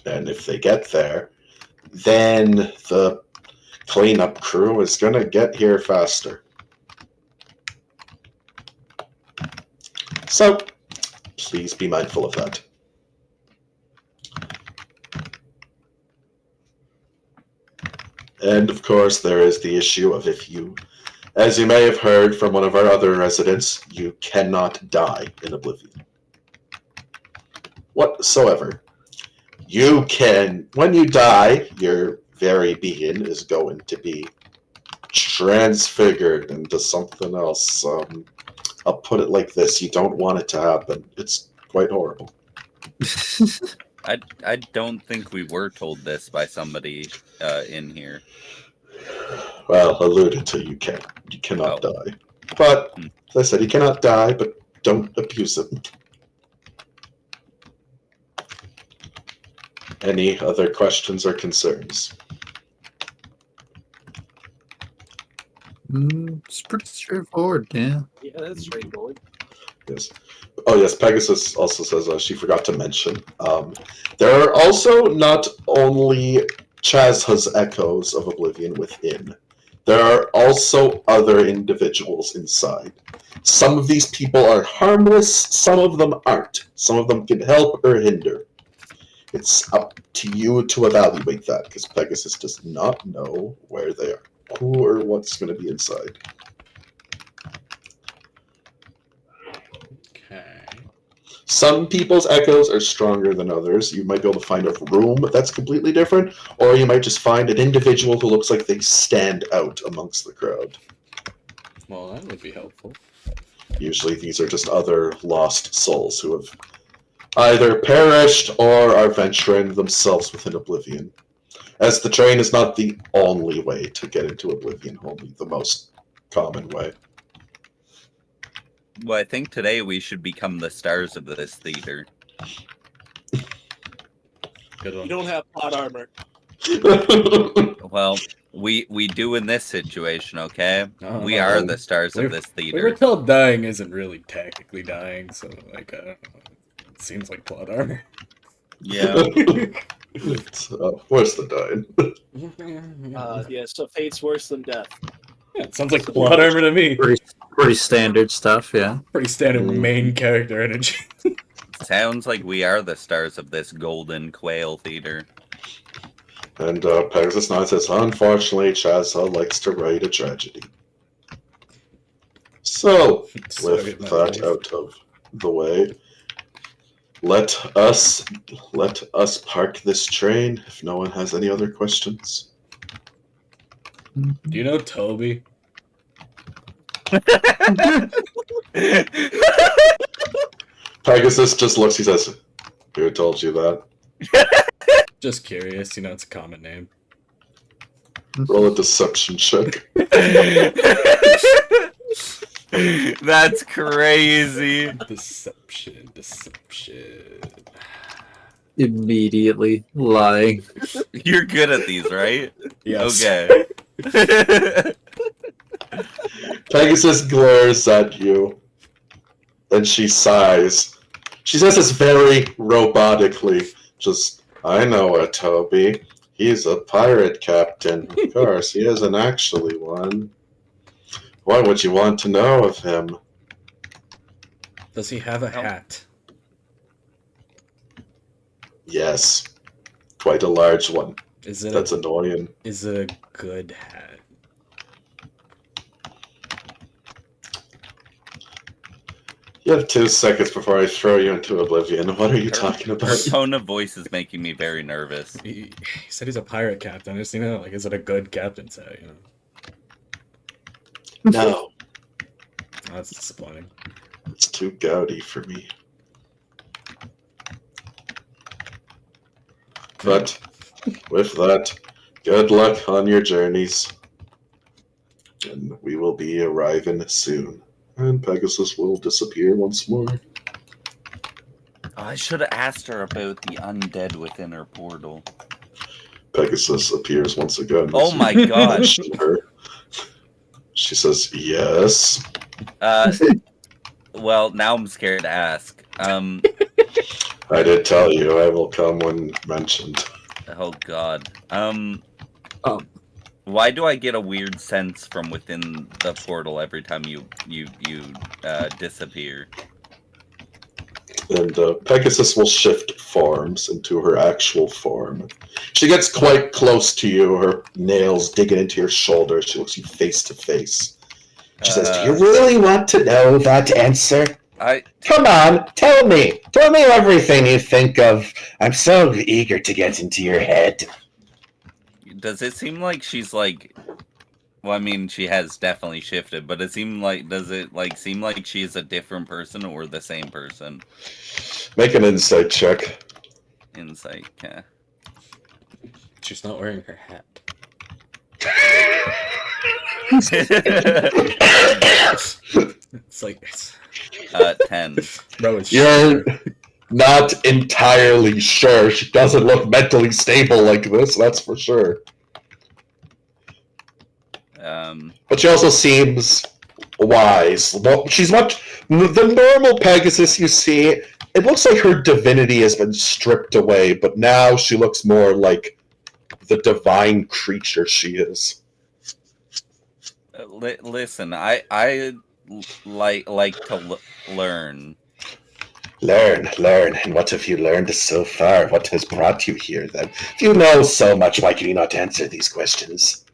And if they get there, then the cleanup crew is going to get here faster. So, please be mindful of that. And of course, there is the issue of if you, as you may have heard from one of our other residents, you cannot die in Oblivion. Whatsoever. You can, when you die, your very being is going to be transfigured into something else. I'll put it like this, you don't want it to happen. It's quite horrible. I don't think we were told this by somebody in here. Well, alluded to, you cannot Oh. die. But, as I said, you cannot die, but don't abuse it. Any other questions or concerns? It's pretty straightforward, yeah. yeah, that's straightforward. Yes. Oh, yes, Pegasus also says she forgot to mention. There are also not only Chazha's echoes of Oblivion within, there are also other individuals inside. Some of these people are harmless, some of them aren't. Some of them can help or hinder. It's up to you to evaluate that, because Pegasus does not know where they are, who or what's going to be inside. Okay. Some people's echoes are stronger than others. You might be able to find a room that's completely different, or you might just find an individual who looks like they stand out amongst the crowd. Well, that would be helpful. Usually these are just other lost souls who have either perished or are venturing themselves within Oblivion. As the train is not the only way to get into Oblivion, only the most common way. Well, I think today we should become the stars of this theater. Good one. You don't have plot armor. Well, we do in this situation, okay? No, We no, are no. the stars of this We were theater. told dying isn't really technically dying, so like it seems like plot armor. Yeah. So, worse than dying. Yeah, so fate's worse than death. Yeah, it sounds like plot armor to me. Pretty standard stuff, yeah. Pretty standard Mm. main character energy. Sounds like we are the stars of this golden quail theater. And Pegasus nods says, unfortunately, Chazza likes to write a tragedy. So, Story with of my that life. out of the way, let us park this train if no one has any other questions. Do you know Toby? Pegasus just looks, he says, who told you that? Just curious, you know, it's a common name. Roll a deception check. That's crazy. Deception. Immediately lying. You're good at these, right? Yes. Okay. Pegasus glares at you, and she sighs. She says this very robotically. Just, I know a Toby. He's a pirate captain. Of course, he isn't actually one. What would you want to know of him? Does he have a hat? Yes, quite a large one. Is it That's annoying. Is it a good hat? You have 2 seconds before I throw you into Oblivion. What are you Her- talking Her about? tone of voice is making me very nervous. He said he's a pirate captain. I just, you know, like, is it a good captain's hat? You know, No, oh, that's disappointing. it's too gaudy for me. But with that, good luck on your journeys. And we will be arriving soon. And Pegasus will disappear once more. I should have asked her about the undead within her portal. Pegasus appears once again. Oh my god. Her. She says, yes. Well, now I'm scared to ask. I did tell you I will come when mentioned. Oh god. Oh. Why do I get a weird sense from within the portal every time you disappear? And Pegasus will shift forms into her actual form. She gets quite close to you, her nails digging into your shoulder. She looks you face to face. She says, do you really want to know that answer? Come on, tell me. Tell me everything you think of. I'm so eager to get into your head. Does it seem like she's like? Well, I mean, she has definitely shifted, but does it like seem like she's a different person or the same person? Make an insight check. Insight, yeah. She's not wearing her hat. It's like it's 10. bro. It's You're not entirely sure. She doesn't look mentally stable like this, that's for sure. But she also seems wise. Well, she's much the normal Pegasus you see. It looks like her divinity has been stripped away, but now she looks more like the divine creature she is. Listen, I like to learn. Learn. And what have you learned so far? What has brought you here, then? If you know so much, why can you not answer these questions?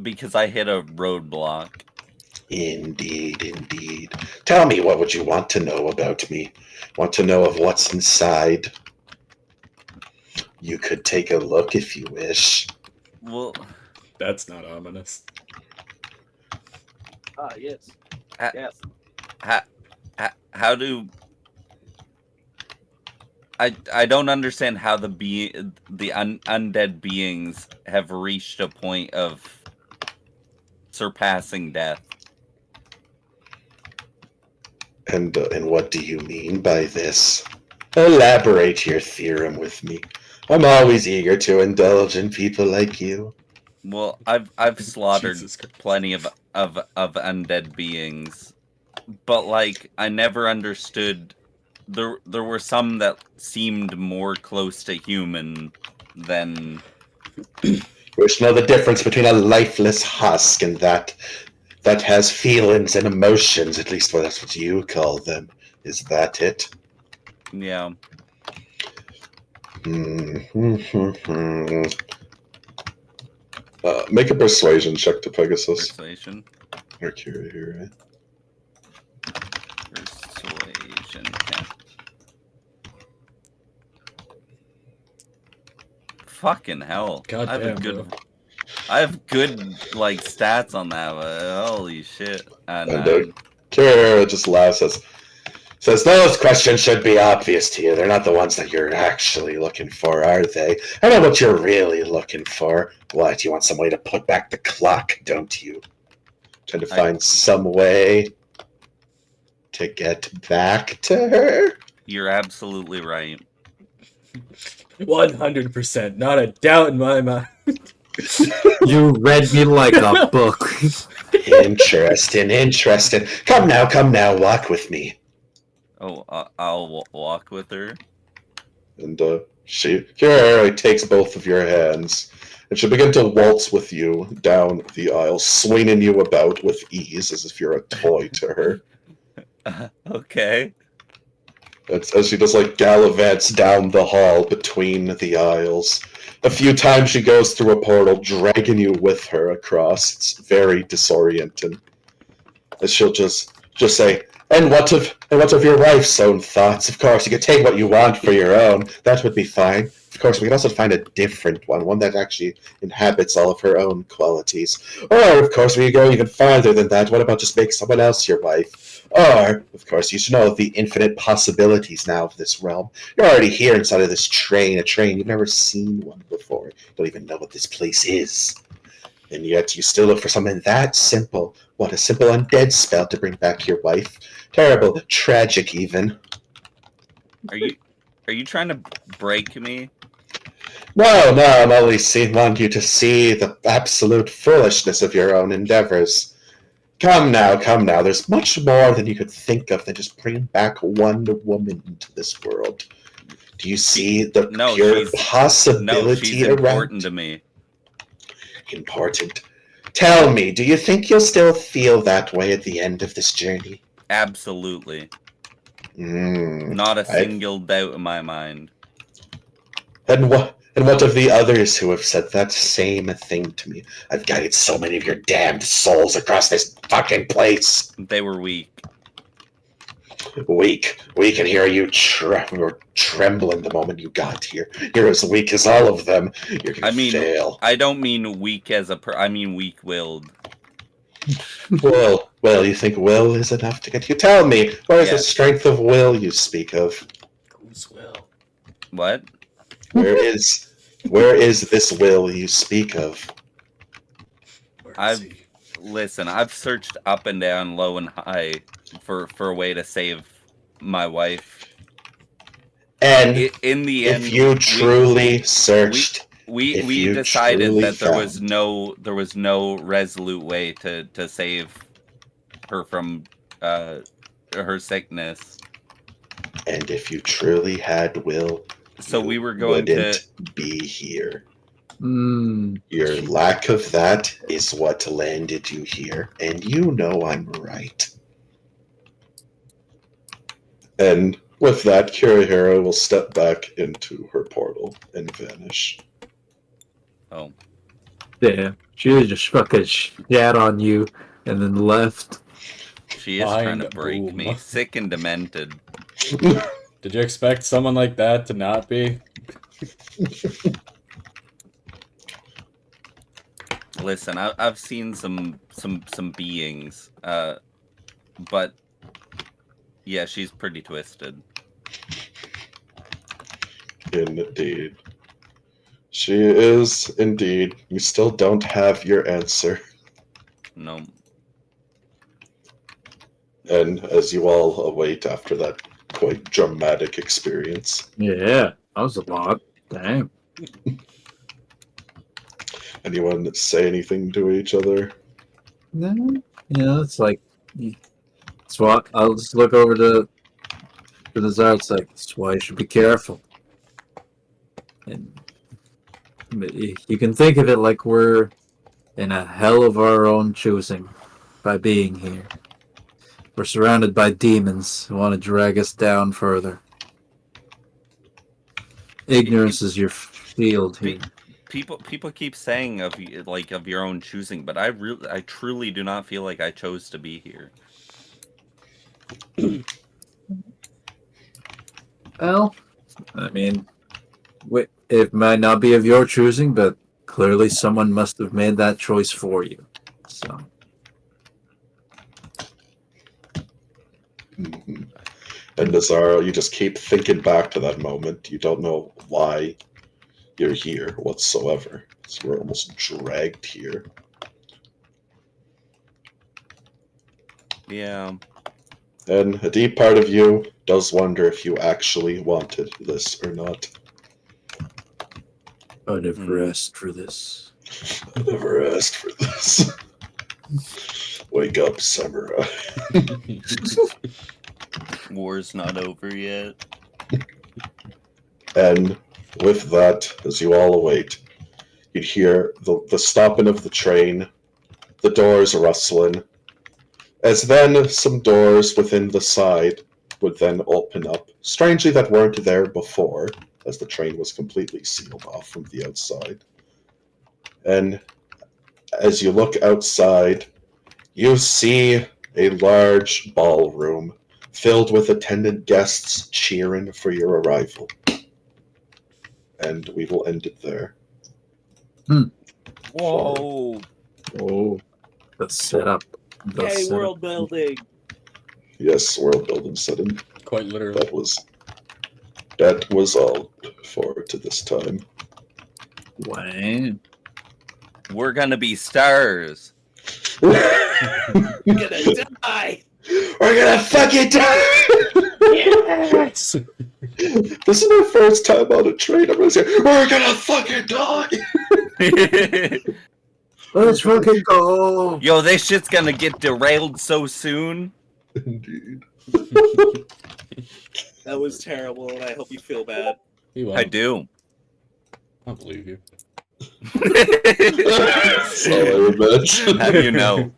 Because I hit a roadblock. Indeed. Tell me, what would you want to know about me? Want to know of what's inside? You could take a look if you wish. Well, That's not ominous. Yes. Ha- Yes. how do I don't understand how the undead beings have reached a point of surpassing death. And what do you mean by this? Elaborate your theorem with me. I'm always eager to indulge in people like you. Well, I've slaughtered Jesus Christ. plenty of undead beings, but like I never understood. There were some that seemed more close to human than. Wish to know the difference between a lifeless husk and that has feelings and emotions, at least that's what you call them. Is that it? Yeah. Make a persuasion check to Pegasus. Persuasion. Or Kira here, right? Persuasion. Okay. Fucking hell! God I have damn, a good. bro. I have good like stats on that. Holy shit! And 9. Kira just laughs, says, those questions should be obvious to you. They're not the ones that you're actually looking for, are they? I know what you're really looking for. What, you want some way to put back the clock, don't you? Trying to find some way to get back to her? You're absolutely right. 100%. Not a doubt in my mind. You read me like a book. Interesting. Come now, walk with me. Oh, I'll walk with her. And Kira takes both of your hands, and she'll begin to waltz with you down the aisle, swinging you about with ease as if you're a toy to her. Okay. As she just like gallivants down the hall between the aisles. A few times she goes through a portal, dragging you with her across. It's very disorienting. As she'll just say, and what of your wife's own thoughts? Of course, you can take what you want for your own. That would be fine. Of course, we can also find a different one that actually inhabits all of her own qualities. Or, of course, we go even farther than that. What about just make someone else your wife? Or, of course, you should know of the infinite possibilities now of this realm. You're already here inside of this train, a train. You've never seen one before. You don't even know what this place is. And yet you still look for something that simple. What, a simple undead spell to bring back your wife? Terrible, tragic even. Are you trying to break me? No, I'm only wanting you to see the absolute foolishness of your own endeavors. Come now, there's much more than you could think of than just bringing back one woman into this world. Do you see the pure possibility she's important to me. Important. Tell me, do you think you'll still feel that way at the end of this journey? Absolutely. Not a single doubt in my mind. And what of the others who have said that same thing to me? I've guided so many of your damned souls across this fucking place. They were weak. Weak. We can hear you were trembling the moment you got here. You're as weak as all of them. You're gonna fail. I don't mean weak as I mean weak-willed. Well, you think will is enough to get you? Tell me, where is the strength of will you speak of? Whose will? What? Where is this will you speak of? Listen, I've searched up and down, low and high for a way to save my wife. And in the end, if you truly searched, we decided that there was no resolute way to save her from her sickness. And if you truly had will, so we were going to be here. Mm. Your lack of that is what landed you here, and you know I'm right. And with that, Kirihara will step back into her portal and vanish. Oh. Yeah, she just fucking shat on you and then left. She is trying to break me. Sick and demented. Did you expect someone like that to not be? Listen, I've seen some beings, but yeah, she's pretty twisted. Indeed. She is indeed. You still don't have your answer. No. And as you all await after that quite dramatic experience. Yeah, that was a lot. Damn. Anyone say anything to each other? No, it's like, it's what I'll just look over to the Tsar. It's like, that's why you should be careful. And you can think of it like we're in a hell of our own choosing by being here. We're surrounded by demons who want to drag us down further. Ignorance is your field here. People keep saying of your own choosing, but I truly do not feel like I chose to be here. Well, I mean, it might not be of your choosing, but clearly someone must have made that choice for you. So, Mhm. And Nazaro, you just keep thinking back to that moment. You don't know why you're here whatsoever. So you're almost dragged here. Yeah. And a deep part of you does wonder if you actually wanted this or not. I never asked for this. I never asked for this. Wake up, samurai. War's not over yet. And with that, as you all await, you'd hear the stopping of the train, the doors rustling, as then some doors within the side would then open up, strangely that weren't there before, as the train was completely sealed off from the outside. And as you look outside, you see a large ballroom filled with attendant guests cheering for your arrival. And we will end it there. Whoa! Oh, the setup. The Yay, setup. world building! Yes, world building setting. Quite literally. That was all for to this time. Wow. We're gonna be stars. You're gonna die! We're gonna fucking die! Yes! This is my first time on a train. I'm gonna say, we're gonna fucking die! Let's fucking go! Yo, this shit's gonna get derailed so soon. Indeed. That was terrible, and I hope you feel bad. You I won't. do. I don't believe you. That's all I would mention. How do you know?